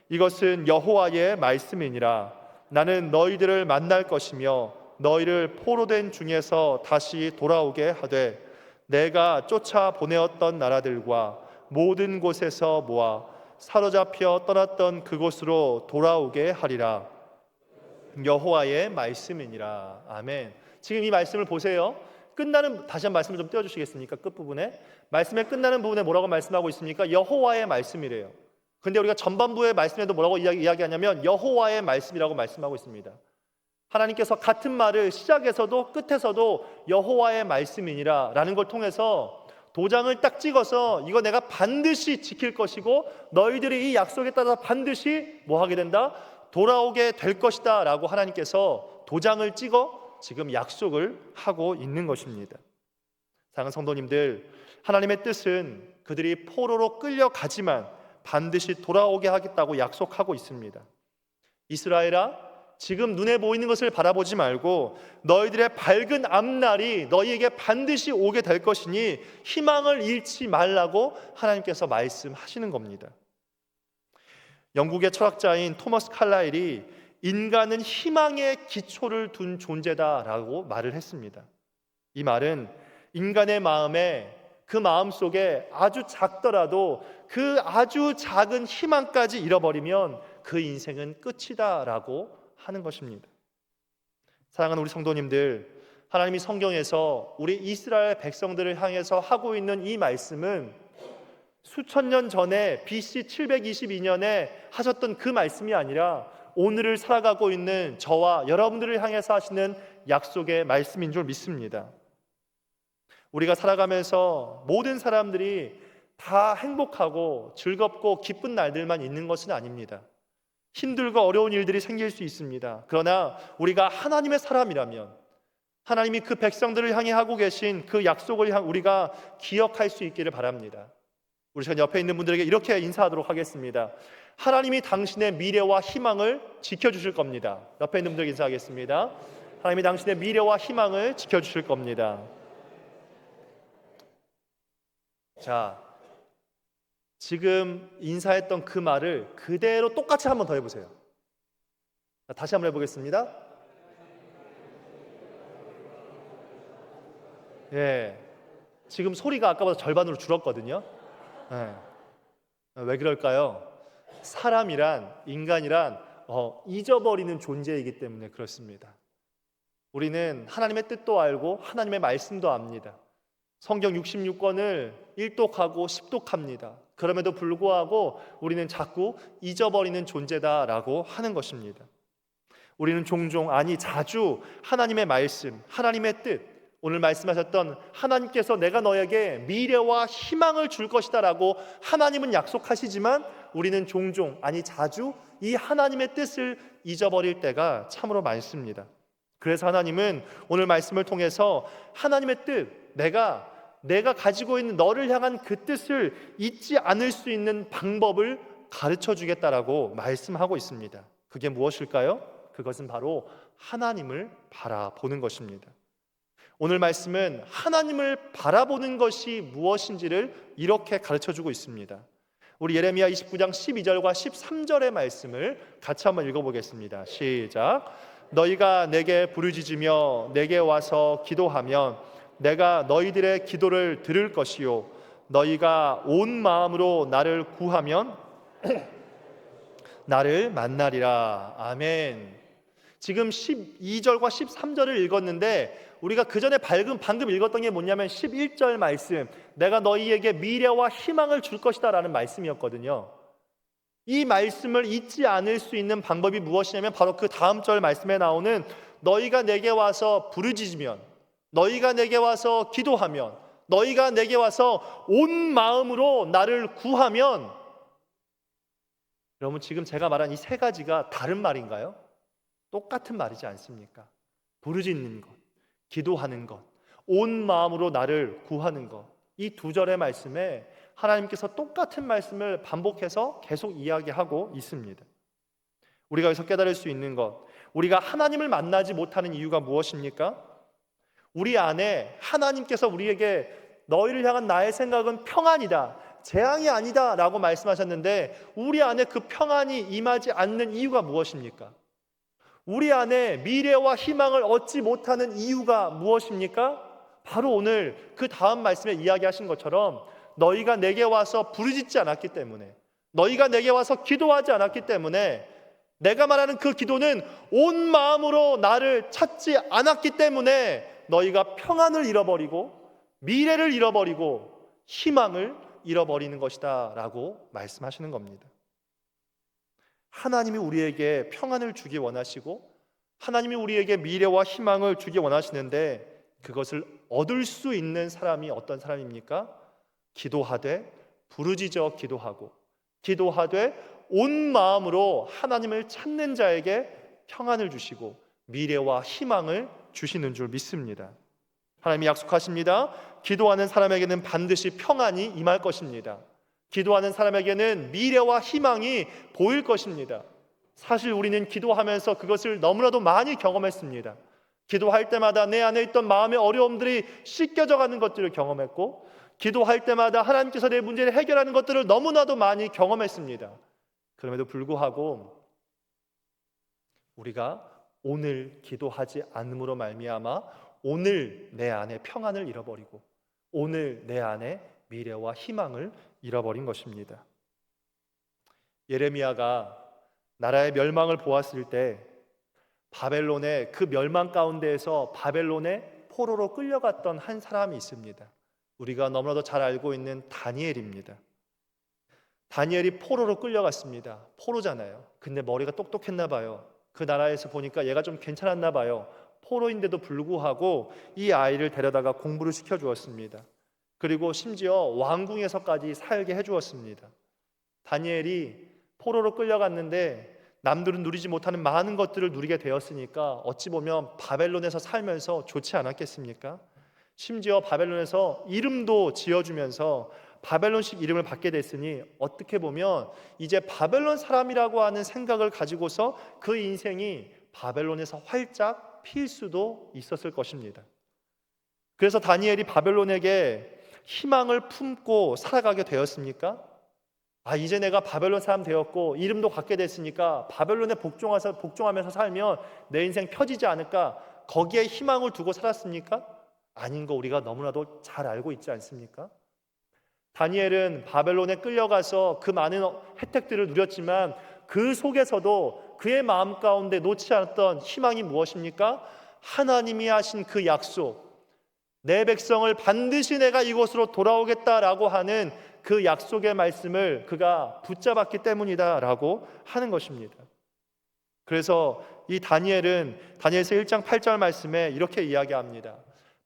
이것은 여호와의 말씀이니라. 나는 너희들을 만날 것이며 너희를 포로된 중에서 다시 돌아오게 하되 내가 쫓아 보내었던 나라들과 모든 곳에서 모아 사로잡혀 떠났던 그곳으로 돌아오게 하리라. 여호와의 말씀이니라. 아멘. 지금 이 말씀을 보세요. 끝나는, 다시 한 말씀을 좀 띄워주시겠습니까? 끝부분에 말씀의 끝나는 부분에 뭐라고 말씀하고 있습니까? 여호와의 말씀이래요. 근데 우리가 전반부의 말씀에도 뭐라고 이야기하냐면 여호와의 말씀이라고 말씀하고 있습니다. 하나님께서 같은 말을 시작에서도 끝에서도 여호와의 말씀이니라 라는 걸 통해서 도장을 딱 찍어서 이거 내가 반드시 지킬 것이고 너희들이 이 약속에 따라서 반드시 뭐 하게 된다? 돌아오게 될 것이다 라고 하나님께서 도장을 찍어 지금 약속을 하고 있는 것입니다. 사랑하는 성도님들, 하나님의 뜻은 그들이 포로로 끌려가지만 반드시 돌아오게 하겠다고 약속하고 있습니다. 이스라엘아, 지금 눈에 보이는 것을 바라보지 말고 너희들의 밝은 앞날이 너희에게 반드시 오게 될 것이니 희망을 잃지 말라고 하나님께서 말씀하시는 겁니다. 영국의 철학자인 토머스 칼라일이 인간은 희망의 기초를 둔 존재다라고 말을 했습니다. 이 말은 인간의 마음에, 그 마음 속에 아주 작더라도 그 아주 작은 희망까지 잃어버리면 그 인생은 끝이다라고 하는 것입니다. 사랑하는 우리 성도님들, 하나님이 성경에서 우리 이스라엘 백성들을 향해서 하고 있는 이 말씀은 수천 년 전에 BC 722년에 하셨던 그 말씀이 아니라 오늘을 살아가고 있는 저와 여러분들을 향해서 하시는 약속의 말씀인 줄 믿습니다. 우리가 살아가면서 모든 사람들이 다 행복하고 즐겁고 기쁜 날들만 있는 것은 아닙니다. 힘들고 어려운 일들이 생길 수 있습니다. 그러나 우리가 하나님의 사람이라면 하나님이 그 백성들을 향해 하고 계신 그 약속을 우리가 기억할 수 있기를 바랍니다. 우리 전 옆에 있는 분들에게 이렇게 인사하도록 하겠습니다. 하나님이 당신의 미래와 희망을 지켜주실 겁니다. 옆에 있는 분들에게 인사하겠습니다. 하나님이 당신의 미래와 희망을 지켜주실 겁니다. 자, 지금 인사했던 그 말을 그대로 똑같이 한번 더 해보세요. 다시 한번 해보겠습니다. 예, 지금 소리가 아까보다 절반으로 줄었거든요. 예. 왜 그럴까요? 사람이란, 인간이란 잊어버리는 존재이기 때문에 그렇습니다. 우리는 하나님의 뜻도 알고 하나님의 말씀도 압니다. 성경 66권을 일독하고 십독합니다. 그럼에도 불구하고 우리는 자꾸 잊어버리는 존재다라고 하는 것입니다. 우리는 종종, 아니 자주 하나님의 말씀, 하나님의 뜻, 오늘 말씀하셨던 하나님께서 내가 너에게 미래와 희망을 줄 것이다 라고 하나님은 약속하시지만 우리는 종종, 아니 자주 이 하나님의 뜻을 잊어버릴 때가 참으로 많습니다. 그래서 하나님은 오늘 말씀을 통해서 하나님의 뜻, 내가 가지고 있는 너를 향한 그 뜻을 잊지 않을 수 있는 방법을 가르쳐 주겠다라고 말씀하고 있습니다. 그게 무엇일까요? 그것은 바로 하나님을 바라보는 것입니다. 오늘 말씀은 하나님을 바라보는 것이 무엇인지를 이렇게 가르쳐 주고 있습니다. 우리 예레미야 29장 12절과 13절의 말씀을 같이 한번 읽어보겠습니다. 시작. 너희가 내게 부르짖으며 내게 와서 기도하면 내가 너희들의 기도를 들을 것이요 너희가 온 마음으로 나를 구하면 나를 만나리라. 아멘. 지금 12절과 13절을 읽었는데 우리가 그 전에 방금 읽었던 게 뭐냐면 11절 말씀, 내가 너희에게 미래와 희망을 줄 것이다 라는 말씀이었거든요. 이 말씀을 잊지 않을 수 있는 방법이 무엇이냐면 바로 그 다음 절 말씀에 나오는 너희가 내게 와서 부르짖으면, 너희가 내게 와서 기도하면, 너희가 내게 와서 온 마음으로 나를 구하면. 여러분, 지금 제가 말한 이 세 가지가 다른 말인가요? 똑같은 말이지 않습니까? 부르짖는 것, 기도하는 것, 온 마음으로 나를 구하는 것. 이 두 절의 말씀에 하나님께서 똑같은 말씀을 반복해서 계속 이야기하고 있습니다. 우리가 여기서 깨달을 수 있는 것, 우리가 하나님을 만나지 못하는 이유가 무엇입니까? 우리 안에 하나님께서 우리에게 너희를 향한 나의 생각은 평안이다, 재앙이 아니다 라고 말씀하셨는데 우리 안에 그 평안이 임하지 않는 이유가 무엇입니까? 우리 안에 미래와 희망을 얻지 못하는 이유가 무엇입니까? 바로 오늘 그 다음 말씀에 이야기하신 것처럼 너희가 내게 와서 부르짖지 않았기 때문에, 너희가 내게 와서 기도하지 않았기 때문에, 내가 말하는 그 기도는 온 마음으로 나를 찾지 않았기 때문에 너희가 평안을 잃어버리고 미래를 잃어버리고 희망을 잃어버리는 것이다 라고 말씀하시는 겁니다. 하나님이 우리에게 평안을 주기 원하시고 하나님이 우리에게 미래와 희망을 주기 원하시는데 그것을 얻을 수 있는 사람이 어떤 사람입니까? 기도하되 부르짖어 기도하고 기도하되 온 마음으로 하나님을 찾는 자에게 평안을 주시고 미래와 희망을 주시는 줄 믿습니다. 하나님이 약속하십니다. 기도하는 사람에게는 반드시 평안이 임할 것입니다. 기도하는 사람에게는 미래와 희망이 보일 것입니다. 사실 우리는 기도하면서 그것을 너무나도 많이 경험했습니다. 기도할 때마다 내 안에 있던 마음의 어려움들이 씻겨져 가는 것들을 경험했고, 기도할 때마다 하나님께서 내 문제를 해결하는 것들을 너무나도 많이 경험했습니다. 그럼에도 불구하고 우리가 오늘 기도하지 않음으로 말미암아 오늘 내 안에 평안을 잃어버리고 오늘 내 안에 미래와 희망을 잃어버린 것입니다. 예레미야가 나라의 멸망을 보았을 때 바벨론의 그 멸망 가운데에서 바벨론의 포로로 끌려갔던 한 사람이 있습니다. 우리가 너무나도 잘 알고 있는 다니엘입니다. 다니엘이 포로로 끌려갔습니다. 포로잖아요. 근데 머리가 똑똑했나 봐요. 그 나라에서 보니까 얘가 좀 괜찮았나 봐요. 포로인데도 불구하고 이 아이를 데려다가 공부를 시켜주었습니다. 그리고 심지어 왕궁에서까지 살게 해주었습니다. 다니엘이 포로로 끌려갔는데 남들은 누리지 못하는 많은 것들을 누리게 되었으니까 어찌 보면 바벨론에서 살면서 좋지 않았겠습니까? 심지어 바벨론에서 이름도 지어주면서 바벨론식 이름을 받게 됐으니 어떻게 보면 이제 바벨론 사람이라고 하는 생각을 가지고서 그 인생이 바벨론에서 활짝 필 수도 있었을 것입니다. 그래서 다니엘이 바벨론에게 희망을 품고 살아가게 되었습니까? 이제 내가 바벨론 사람 되었고 이름도 갖게 됐으니까 바벨론에 복종하면서 살면 내 인생 펴지지 않을까, 거기에 희망을 두고 살았습니까? 아닌 거 우리가 너무나도 잘 알고 있지 않습니까? 다니엘은 바벨론에 끌려가서 그 많은 혜택들을 누렸지만 그 속에서도 그의 마음 가운데 놓지 않았던 희망이 무엇입니까? 하나님이 하신 그 약속, 내 백성을 반드시 내가 이곳으로 돌아오겠다라고 하는 그 약속의 말씀을 그가 붙잡았기 때문이다라고 하는 것입니다. 그래서 이 다니엘은 다니엘서 1장 8절 말씀에 이렇게 이야기합니다.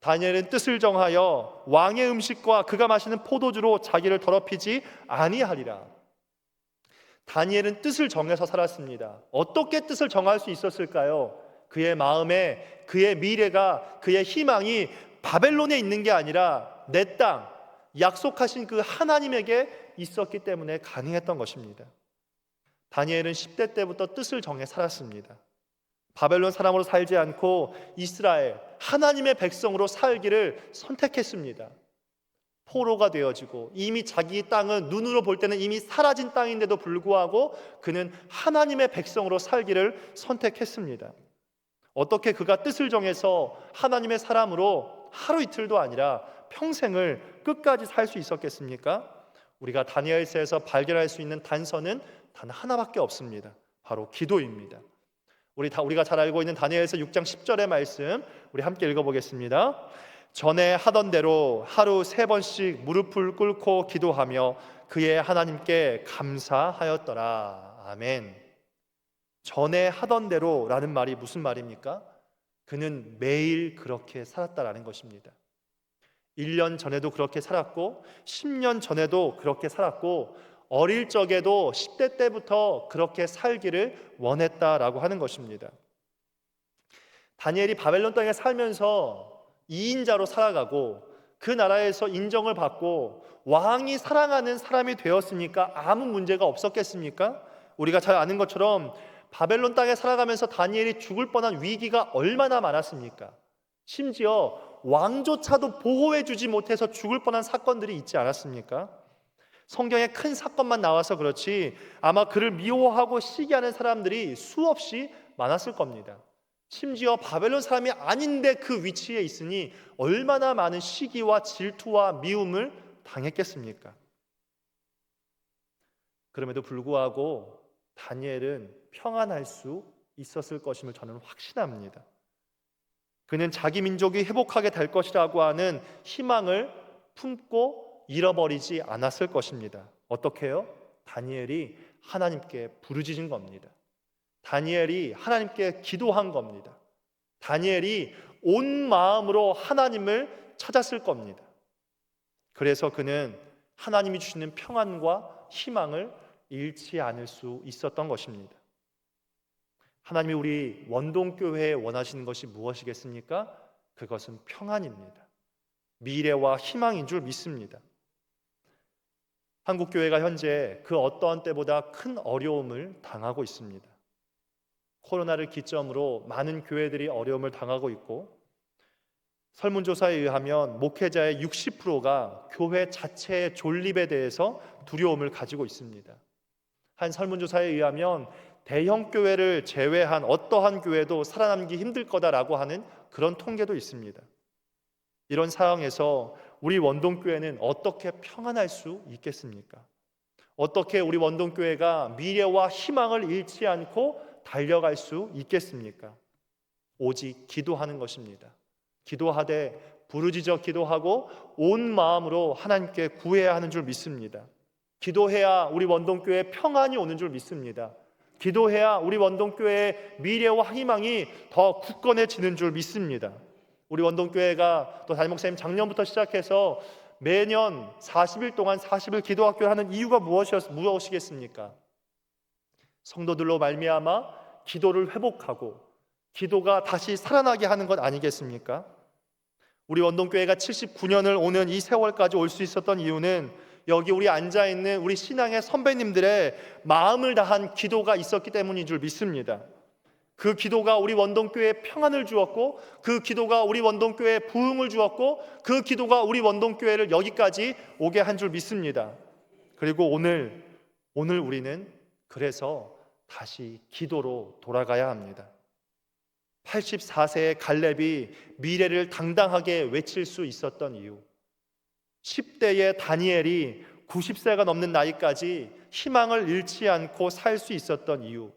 다니엘은 뜻을 정하여 왕의 음식과 그가 마시는 포도주로 자기를 더럽히지 아니하리라. 다니엘은 뜻을 정해서 살았습니다. 어떻게 뜻을 정할 수 있었을까요? 그의 마음에 그의 미래가, 그의 희망이 바벨론에 있는 게 아니라 내 땅, 약속하신 그 하나님에게 있었기 때문에 가능했던 것입니다. 다니엘은 10대 때부터 뜻을 정해 살았습니다. 바벨론 사람으로 살지 않고 이스라엘, 하나님의 백성으로 살기를 선택했습니다. 포로가 되어지고 이미 자기 땅은 눈으로 볼 때는 이미 사라진 땅인데도 불구하고 그는 하나님의 백성으로 살기를 선택했습니다. 어떻게 그가 뜻을 정해서 하나님의 사람으로 하루 이틀도 아니라 평생을 끝까지 살 수 있었겠습니까? 우리가 다니엘서에서 발견할 수 있는 단서는 단 하나밖에 없습니다. 바로 기도입니다. 우리가 잘 알고 있는 다니엘서 6장 10절의 말씀 우리 함께 읽어보겠습니다. 전에 하던 대로 하루 3번씩 무릎을 꿇고 기도하며 그의 하나님께 감사하였더라. 아멘. 전에 하던 대로라는 말이 무슨 말입니까? 그는 매일 그렇게 살았다라는 것입니다. 1년 전에도 그렇게 살았고 10년 전에도 그렇게 살았고 어릴 적에도 10대 때부터 그렇게 살기를 원했다라고 하는 것입니다. 다니엘이 바벨론 땅에 살면서 2인자로 살아가고 그 나라에서 인정을 받고 왕이 사랑하는 사람이 되었으니까 아무 문제가 없었겠습니까? 우리가 잘 아는 것처럼 바벨론 땅에 살아가면서 다니엘이 죽을 뻔한 위기가 얼마나 많았습니까? 심지어 왕조차도 보호해 주지 못해서 죽을 뻔한 사건들이 있지 않았습니까? 성경에 큰 사건만 나와서 그렇지 아마 그를 미워하고 시기하는 사람들이 수없이 많았을 겁니다. 심지어 바벨론 사람이 아닌데 그 위치에 있으니 얼마나 많은 시기와 질투와 미움을 당했겠습니까? 그럼에도 불구하고 다니엘은 평안할 수 있었을 것임을 저는 확신합니다. 그는 자기 민족이 회복하게 될 것이라고 하는 희망을 품고 잃어버리지 않았을 것입니다. 어떻게 해요? 다니엘이 하나님께 부르짖은 겁니다. 다니엘이 하나님께 기도한 겁니다. 다니엘이 온 마음으로 하나님을 찾았을 겁니다. 그래서 그는 하나님이 주시는 평안과 희망을 잃지 않을 수 있었던 것입니다. 하나님이 우리 원동교회에 원하시는 것이 무엇이겠습니까? 그것은 평안입니다. 미래와 희망인 줄 믿습니다. 한국교회가 현재 그 어떠한 때보다 큰 어려움을 당하고 있습니다. 코로나를 기점으로 많은 교회들이 어려움을 당하고 있고, 설문조사에 의하면 목회자의 60%가 교회 자체의 존립에 대해서 두려움을 가지고 있습니다. 한 설문조사에 의하면 대형 교회를 제외한 어떠한 교회도 살아남기 힘들 거다라고 하는 그런 통계도 있습니다. 이런 상황에서 우리 원동교회는 어떻게 평안할 수 있겠습니까? 어떻게 우리 원동교회가 미래와 희망을 잃지 않고 달려갈 수 있겠습니까? 오직 기도하는 것입니다. 기도하되 부르짖어 기도하고 온 마음으로 하나님께 구해야 하는 줄 믿습니다. 기도해야 우리 원동교회에 평안이 오는 줄 믿습니다. 기도해야 우리 원동교회의 미래와 희망이 더 굳건해지는 줄 믿습니다. 우리 원동교회가 또 담임 목사님 작년부터 시작해서 매년 40일 동안 40일 기도학교를 하는 이유가 무엇이겠습니까? 성도들로 말미암아 기도를 회복하고 기도가 다시 살아나게 하는 것 아니겠습니까? 우리 원동교회가 79년을 오는 이 세월까지 올 수 있었던 이유는 여기 우리 앉아있는 우리 신앙의 선배님들의 마음을 다한 기도가 있었기 때문인 줄 믿습니다. 그 기도가 우리 원동교회에 평안을 주었고, 그 기도가 우리 원동교회에 부흥을 주었고, 그 기도가 우리 원동교회를 여기까지 오게 한 줄 믿습니다. 그리고 오늘 우리는 그래서 다시 기도로 돌아가야 합니다. 84세의 갈렙이 미래를 당당하게 외칠 수 있었던 이유, 10대의 다니엘이 90세가 넘는 나이까지 희망을 잃지 않고 살 수 있었던 이유,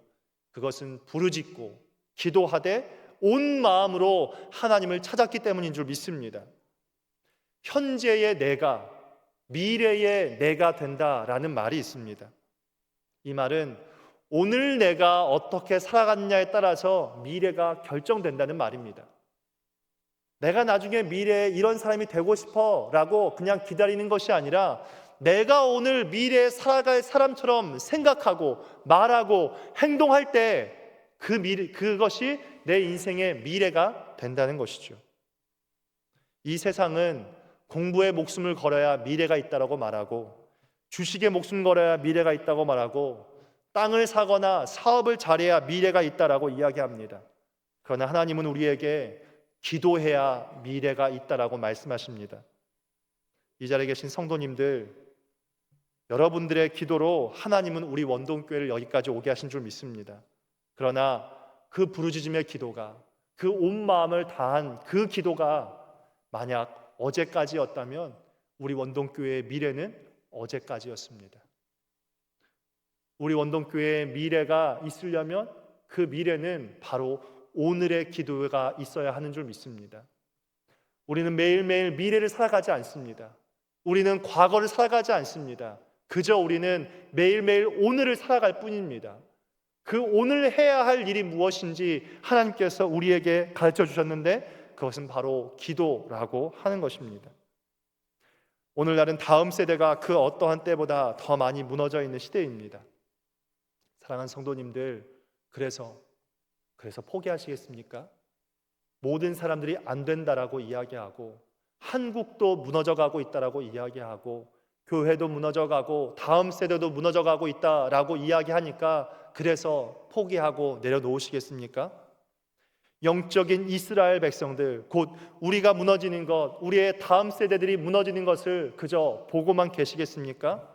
그것은 부르짖고 기도하되 온 마음으로 하나님을 찾았기 때문인 줄 믿습니다. 현재의 내가 미래의 내가 된다라는 말이 있습니다. 이 말은 오늘 내가 어떻게 살아갔냐에 따라서 미래가 결정된다는 말입니다. 내가 나중에 미래에 이런 사람이 되고 싶어 라고 그냥 기다리는 것이 아니라 내가 오늘 미래에 살아갈 사람처럼 생각하고 말하고 행동할 때 그것이 내 인생의 미래가 된다는 것이죠. 이 세상은 공부에 목숨을 걸어야 미래가 있다고 말하고, 주식에 목숨 걸어야 미래가 있다고 말하고, 땅을 사거나 사업을 잘해야 미래가 있다라고 이야기합니다. 그러나 하나님은 우리에게 기도해야 미래가 있다라고 말씀하십니다. 이 자리에 계신 성도님들, 여러분들의 기도로 하나님은 우리 원동교회를 여기까지 오게 하신 줄 믿습니다. 그러나 그 부르짖음의 기도가, 그 온 마음을 다한 그 기도가 만약 어제까지였다면 우리 원동교회의 미래는 어제까지였습니다. 우리 원동교회의 미래가 있으려면 그 미래는 바로 오늘의 기도가 있어야 하는 줄 믿습니다. 우리는 매일매일 미래를 살아가지 않습니다. 우리는 과거를 살아가지 않습니다. 그저 우리는 매일매일 오늘을 살아갈 뿐입니다. 그 오늘 해야 할 일이 무엇인지 하나님께서 우리에게 가르쳐 주셨는데 그것은 바로 기도라고 하는 것입니다. 오늘날은 다음 세대가 그 어떠한 때보다 더 많이 무너져 있는 시대입니다. 사랑하는 성도님들, 그래서 포기하시겠습니까? 모든 사람들이 안 된다라고 이야기하고 한국도 무너져가고 있다라고 이야기하고 교회도 무너져가고 다음 세대도 무너져가고 있다라고 이야기하니까 그래서 포기하고 내려놓으시겠습니까? 영적인 이스라엘 백성들, 곧 우리가 무너지는 것, 우리의 다음 세대들이 무너지는 것을 그저 보고만 계시겠습니까?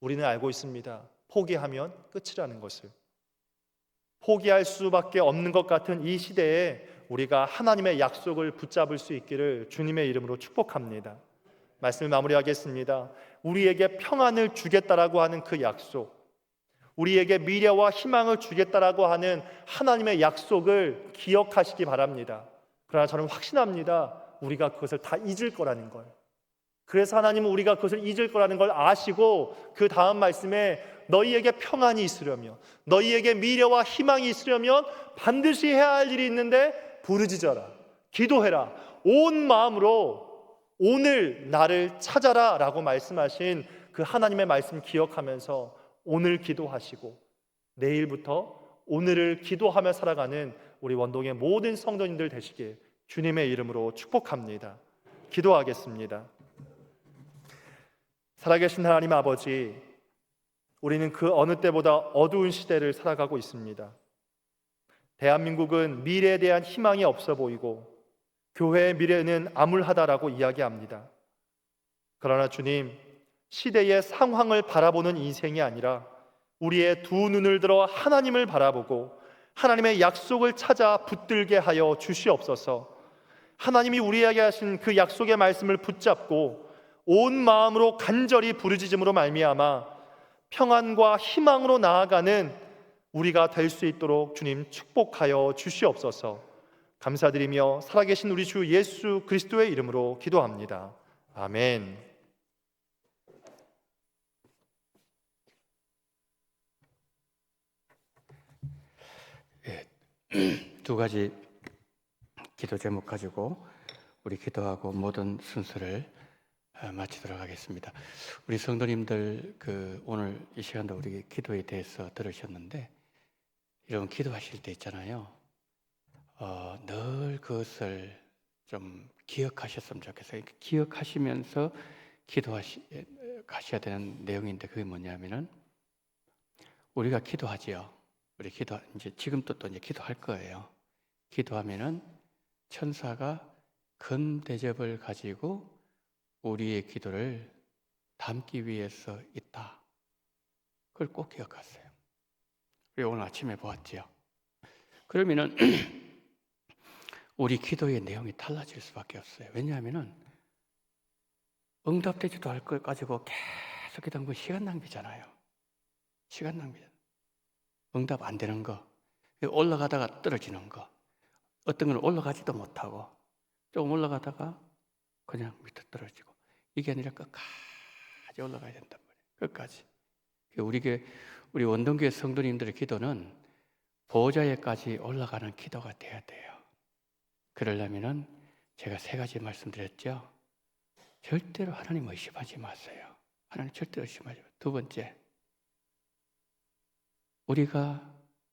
우리는 알고 있습니다. 포기하면 끝이라는 것을. 포기할 수밖에 없는 것 같은 이 시대에 우리가 하나님의 약속을 붙잡을 수 있기를 주님의 이름으로 축복합니다. 말씀을 마무리하겠습니다. 우리에게 평안을 주겠다라고 하는 그 약속, 우리에게 미래와 희망을 주겠다라고 하는 하나님의 약속을 기억하시기 바랍니다. 그러나 저는 확신합니다. 우리가 그것을 다 잊을 거라는 걸. 그래서 하나님은 우리가 그것을 잊을 거라는 걸 아시고 그 다음 말씀에 너희에게 평안이 있으려면, 너희에게 미래와 희망이 있으려면 반드시 해야 할 일이 있는데 부르짖어라, 기도해라, 온 마음으로 오늘 나를 찾아라 라고 말씀하신 그 하나님의 말씀 기억하면서 오늘 기도하시고 내일부터 오늘을 기도하며 살아가는 우리 원동의 모든 성도님들 되시길 주님의 이름으로 축복합니다. 기도하겠습니다. 살아계신 하나님 아버지, 우리는 그 어느 때보다 어두운 시대를 살아가고 있습니다. 대한민국은 미래에 대한 희망이 없어 보이고 교회의 미래는 암울하다라고 이야기합니다. 그러나 주님, 시대의 상황을 바라보는 인생이 아니라 우리의 두 눈을 들어 하나님을 바라보고 하나님의 약속을 찾아 붙들게 하여 주시옵소서. 하나님이 우리에게 하신 그 약속의 말씀을 붙잡고 온 마음으로 간절히 부르짖음으로 말미암아 평안과 희망으로 나아가는 우리가 될 수 있도록 주님 축복하여 주시옵소서. 감사드리며 살아계신 우리 주 예수 그리스도의 이름으로 기도합니다. 아멘. 두 가지 기도 제목 가지고 우리 기도하고 모든 순서를 마치도록 하겠습니다. 우리 성도님들 오늘 이 시간도 우리 기도에 대해서 들으셨는데 여러분 기도하실 때 있잖아요. 늘 그것을 좀 기억하셨으면 좋겠어요. 기억하시면서 가셔야 되는 내용인데 그게 뭐냐면은 우리가 기도하지요. 우리 이제 지금도 또 이제 기도할 거예요. 기도하면은 천사가 큰 대접을 가지고 우리의 기도를 담기 위해서 있다. 그걸 꼭 기억하세요. 우리 오늘 아침에 보았지요. 그러면은 우리 기도의 내용이 달라질 수밖에 없어요. 왜냐하면은 응답되지도 않을 걸 가지고 계속 기도하는 건 시간 낭비잖아요. 시간 낭비잖아요. 응답 안 되는 거, 올라가다가 떨어지는 거, 어떤 건 올라가지도 못하고 조금 올라가다가 그냥 밑에 떨어지고 이게 아니라 끝까지 올라가야 된단 말이에요. 끝까지. 우리 원동교회 성도님들의 기도는 보좌에까지 올라가는 기도가 돼야 돼요. 그러려면은 제가 세 가지 말씀드렸죠. 절대로 하나님 의심하지 마세요. 하나님 절대로 의심하지 마세요. 두 번째, 우리가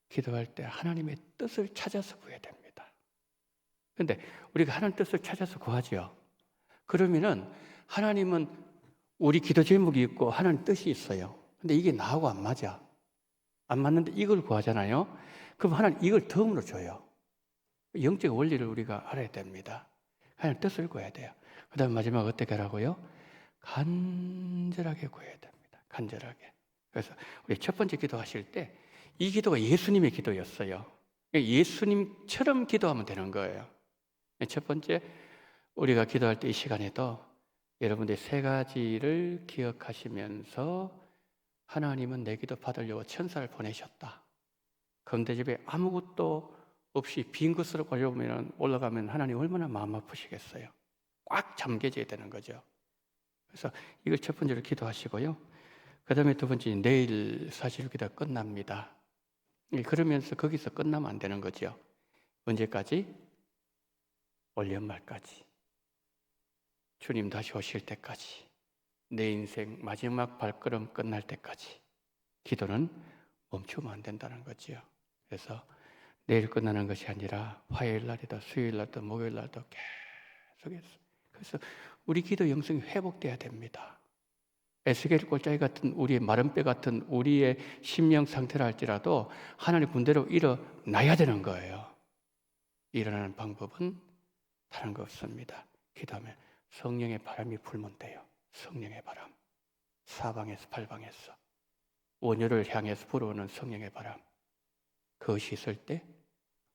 기도할 때 하나님의 뜻을 찾아서 구해야 됩니다. 그런데 우리가 하나님 뜻을 찾아서 구하죠. 그러면은 하나님은 우리 기도 제목이 있고 하나님 뜻이 있어요. 근데 이게 나하고 안 맞아. 안 맞는데 이걸 구하잖아요. 그럼 하나님 이걸 덤으로 줘요. 영적 원리를 우리가 알아야 됩니다. 하나님 뜻을 구해야 돼요. 그 다음 마지막 어떻게 하라고요? 간절하게 구해야 됩니다. 간절하게. 그래서 우리 첫 번째 기도하실 때 이 기도가 예수님의 기도였어요. 예수님처럼 기도하면 되는 거예요. 첫 번째, 우리가 기도할 때 이 시간에도 여러분들이 세 가지를 기억하시면서 하나님은 내 기도 받으려고 천사를 보내셨다. 금대집에 아무것도 없이 빈 것으로 올라가면 하나님 얼마나 마음 아프시겠어요. 꽉 잠겨져야 되는 거죠. 그래서 이걸 첫 번째로 기도하시고요. 그 다음에 두 번째, 내일 사실 기도가 끝납니다. 그러면서 거기서 끝나면 안 되는 거죠. 언제까지? 올 연말까지. 주님 다시 오실 때까지. 내 인생 마지막 발걸음 끝날 때까지. 기도는 멈추면 안 된다는 거죠. 그래서 내일 끝나는 것이 아니라 화요일 날이다, 수요일 날도, 목요일 날도 계속해서 그래서 우리 기도 영성이 회복돼야 됩니다. 에스겔 골짜기 같은 우리의 마른 뼈 같은 우리의 심령 상태를 할지라도 하나님 군대로 일어나야 되는 거예요. 일어나는 방법은 다른 거 없습니다. 기도하면 성령의 바람이 불면 돼요. 성령의 바람. 사방에서 팔방에서 원효를 향해서 불어오는 성령의 바람. 그것이 있을 때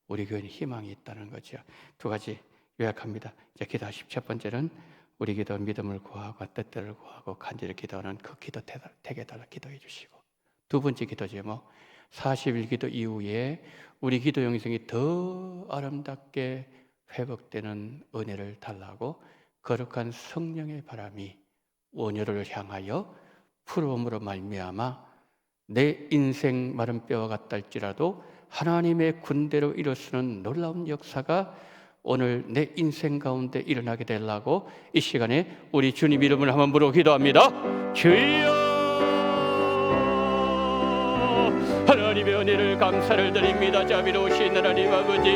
우리 교회는 희망이 있다는 거죠. 두 가지 요약합니다. 이제 기도하십시오. 첫 번째는 우리 기도 믿음을 구하고 뜻대로 구하고 간절히 기도하는 그 기도 되게 달라 기도해 주시고, 두 번째 기도 제목 40일 기도 이후에 우리 기도 영성이 더 아름답게 회복되는 은혜를 달라고 거룩한 성령의 바람이 원효를 향하여 풀어옴으로 말미암아 내 인생 마른 뼈와 같다 할지라도 하나님의 군대로 일어서는 놀라운 역사가 오늘 내 인생 가운데 일어나게 되려고 이 시간에 우리 주님 이름을 한번 부르고 기도합니다. 주여, 하나님의 은혜를 감사를 드립니다. 자비로우신 하나님 아버지,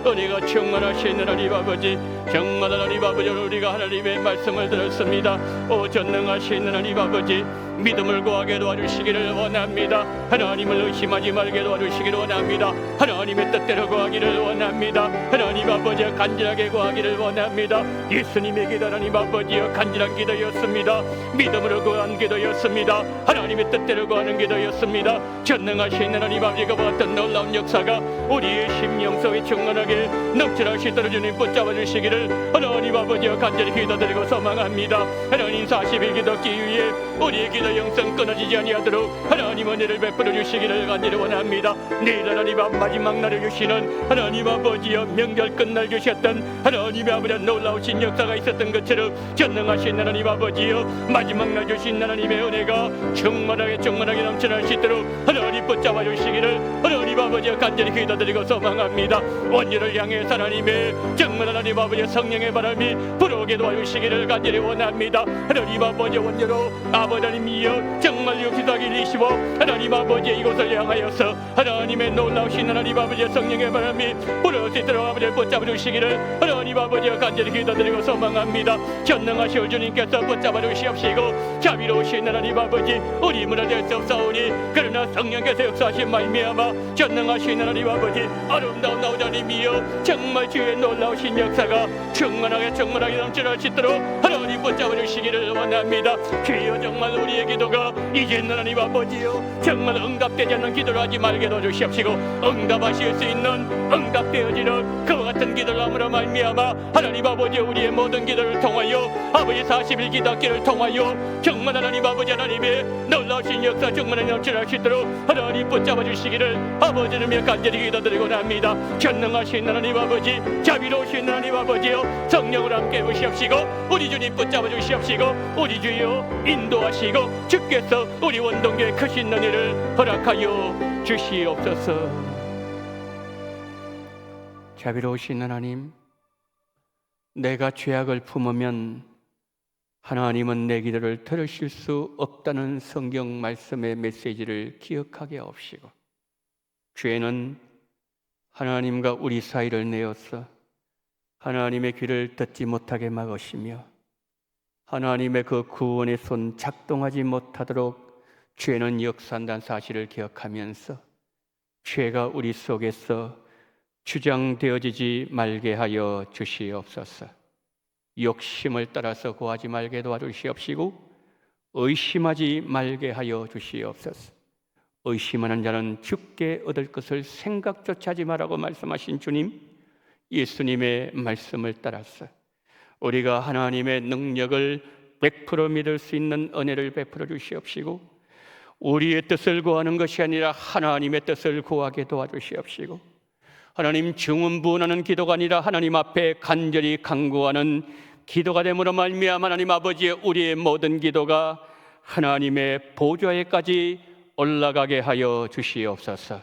은혜가 충만하신 하나님 아버지, 정말 하나님 아버지, 우리가 하나님의 말씀을 들었습니다. 오 전능하신 하나님 아버지, 믿음을 구하게 도와주시기를 원합니다. 하나님을 의심하지 말게 도와주시기를 원합니다. 하나님의 뜻대로 구하기를 원합니다. 하나님 아버지, 간절하게 구하기를 원합니다. 예수님의 기도 하나님 아버지여 간절한 기도였습니다. 믿음으로 구한 기도였습니다. 하나님의 뜻대로 구하는 기도였습니다. 전능하신 하나님 아버지가 보았던 놀라운 역사가 우리의 심령 속에 충만하게 넘쳐나시도록 주님 붙잡아 주시기를 하나님 아버지여 간절히 기도드리고 소망합니다. 하나님 40일 기도 기후에 우리의 기도 영성 끊어지지 아니하도록 하나님 은혜를 베풀어 주시기를 간절히 원합니다. 내일 하나님 마지막 날에 주시는 하나님 아버지여 명절 끝날 주셨던 하나님의 아버지 놀라우신 역사가 있었던 것처럼 전능하신 하나님 아버지여 마지막 날 주신 하나님의 은혜가 충만하게 넘쳐날 수 있도록 하나님 붙잡아 주시기를 하나님 아버지여 간절히 기도드리고 소망합니다. 원죄를 향해 하나님의 정말 하나님 아버지의 성령의 바람이 불어오게 도와주시기를 간절히 원합니다. 하나님 아버지 원죄로 아버지 하나님이여 정말 역시다기 일이시고 하나님 아버지의 이곳을 향하여서 하나님의 놀라우신 하나님 아버지의 성령의 바람이 불어올 수 있도록 아버지를 붙잡아 주시기를 하나님 아버지여 간절히 기도드리고 소망합니다. 전능하신 주님께서 붙잡아 주시옵시고 자비로우신 하나님 아버지 우리 무너질 수 없사오니 그러나 성령께서 역사하신 말미암아 전능하신 하나님 아버지 아름다운 나오자님이여 정말 주의 놀라우신 역사가 충만하게 넘쳐날 수 있도록 하나님 붙잡아 주시기를 원합니다. 주여 정말 우리의 기도가 이제 하나님 아버지여 정말 응답되지 않는 기도를 하지 말게 도와주시옵시고 응답하실 수 있는 응답되어지는 그와 같은 기도를 함으로 말미암아 하나님 아버지 우리의 모든 기도를 통하여 아버지 40일 기도기를 통하여 정말 하나님 아버지 하나님의 놀라우신 역사 정말 넘쳐날 수 있도록 하나님 붙잡아 주시기를 아버지를 간절히 기도드리고 합니다. 전능하신 하나님 아버지 자비로우신 하나님 아버지여 성령을 함께 보시옵시고 우리 주님 붙잡아 주시옵시고 우리 주여 인도하시고 주께서 우리 원동교의 크신 은혜를 허락하여 주시옵소서. 자비로우신 하나님, 내가 죄악을 품으면 하나님은 내 기도를 들으실 수 없다는 성경 말씀의 메시지를 기억하게 하옵시고 죄는 하나님과 우리 사이를 내어서 하나님의 귀를 듣지 못하게 막으시며 하나님의 그 구원의 손 작동하지 못하도록 죄는 역사한다는 사실을 기억하면서 죄가 우리 속에서 주장되어지지 말게 하여 주시옵소서. 욕심을 따라서 구하지 말게 도와주시옵시고 의심하지 말게 하여 주시옵소서. 의심하는 자는 죽게 얻을 것을 생각조차 하지 말라고 말씀하신 주님, 예수님의 말씀을 따라서 우리가 하나님의 능력을 100% 믿을 수 있는 은혜를 베풀어 주시옵시고 우리의 뜻을 구하는 것이 아니라 하나님의 뜻을 구하게 도와주시옵시고 하나님 중언부언하는 기도가 아니라 하나님 앞에 간절히 간구하는 기도가 됨으로 말미암아 하나님 아버지의 우리의 모든 기도가 하나님의 보좌에까지 올라가게 하여 주시옵소서.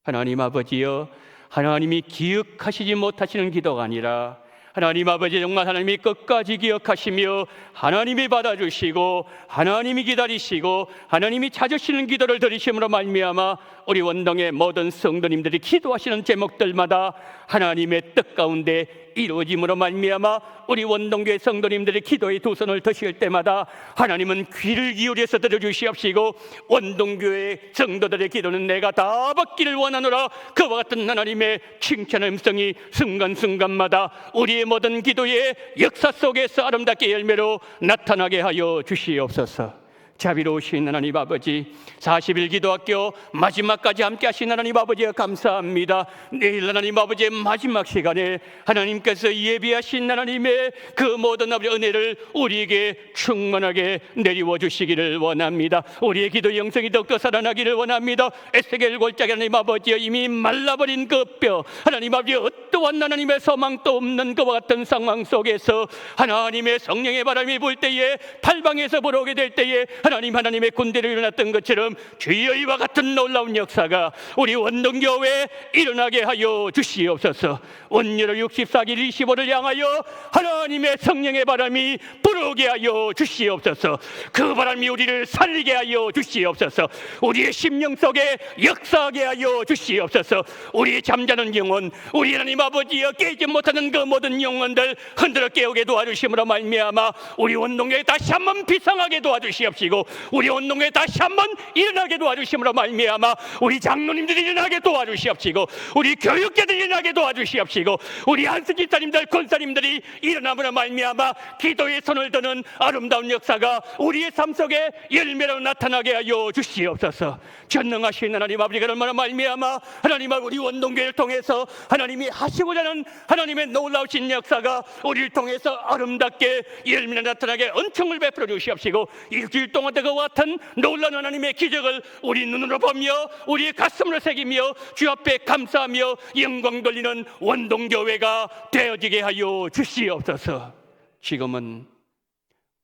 하나님 아버지여 하나님이 기억하시지 못하시는 기도가 아니라 하나님 아버지 정말 하나님이 끝까지 기억하시며 하나님이 받아주시고 하나님이 기다리시고 하나님이 찾으시는 기도를 들으심으로 말미암아 우리 원동의 모든 성도님들이 기도하시는 제목들마다 하나님의 뜻 가운데 이루어짐으로 말미암아 우리 원동교회 성도님들의 기도의 두 손을 드실 때마다 하나님은 귀를 기울여서 들어주시옵시고 원동교회 성도들의 기도는 내가 다 받기를 원하노라. 그와 같은 하나님의 칭찬의 음성이 순간순간마다 우리의 모든 기도의 역사 속에서 아름답게 열매로 나타나게 하여 주시옵소서. 자비로우신 하나님 아버지, 40일 기도학교 마지막까지 함께 하신 하나님 아버지 감사합니다. 내일 하나님 아버지의 마지막 시간에 하나님께서 예비하신 하나님의 그 모든 아버지 은혜를 우리에게 충만하게 내리워 주시기를 원합니다. 우리의 기도 영성이 더욱더 살아나기를 원합니다. 에스겔 골짜기 하나님 아버지여, 이미 말라버린 그 뼈, 하나님 아버지 어떠한 하나님의 소망도 없는 그와 같은 상황 속에서 하나님의 성령의 바람이 불 때에, 팔방에서 불어오게 될 때에 하나님의 군대를 일어났던 것처럼 주여 이와 같은 놀라운 역사가 우리 원동교회에 일어나게 하여 주시옵소서. 온유로 64길 25를 향하여 하나님의 성령의 바람이 불어오게 하여 주시옵소서. 그 바람이 우리를 살리게 하여 주시옵소서. 우리의 심령 속에 역사하게 하여 주시옵소서. 우리의 잠자는 영혼, 우리 하나님 아버지여 깨지 못하는 그 모든 영혼들 흔들어 깨우게 도와주심으로 말미암아 우리 원동교회 다시 한번 비상하게 도와주시옵시고, 우리 원동교회 다시 한번 일어나게 도와주심으로 말미암아 우리 장로님들이 일어나게 도와주시옵시고, 우리 교육자들이 일어나게 도와주시옵시고, 우리 안수 집사님들, 권사님들이 일어남으로 말미암아 기도의 손을 드는 아름다운 역사가 우리의 삶 속에 열매로 나타나게 하여 주시옵소서. 전능하신 하나님 아버지가 얼마나 말미암아 하나님 우리 원동교회를 통해서 하나님이 하시고자 하는 하나님의 놀라우신 역사가 우리를 통해서 아름답게 열매로 나타나게 은총을 베풀어 주시옵시고, 일주일 동안 그와 같은 놀라운 하나님의 기적을 우리 눈으로 보며 우리의 가슴으로 새기며 주 앞에 감사하며 영광 돌리는 원동교회가 되어지게 하여 주시옵소서. 지금은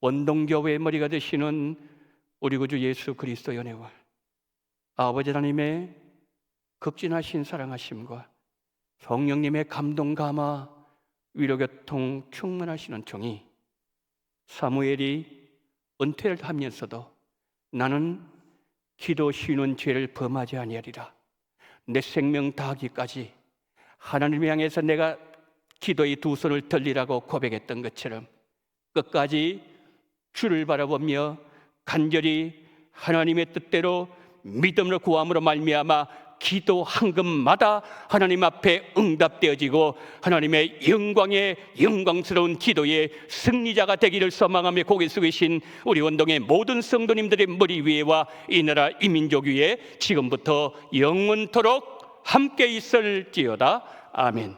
원동교회의 머리가 되시는 우리 구주 예수 그리스도의 은혜와 아버지 하나님의 극진하신 사랑하심과 성령님의 감동 감화 위로교통 충만하시는 종이 사무엘이 은퇴를 하면서도 나는 기도 쉬는 죄를 범하지 아니하리라, 내 생명 다하기까지 하나님을 향해서 내가 기도의 두 손을 들리라고 고백했던 것처럼 끝까지 주를 바라보며 간절히 하나님의 뜻대로 믿음으로 구함으로 말미암아 기도 한 금마다 하나님 앞에 응답되어지고 하나님의 영광스러운 기도의 승리자가 되기를 소망하며 고개 숙이신 우리 원동의 모든 성도님들의 머리 위에와 이 나라 이 민족 위에 지금부터 영원토록 함께 있을지어다. 아멘.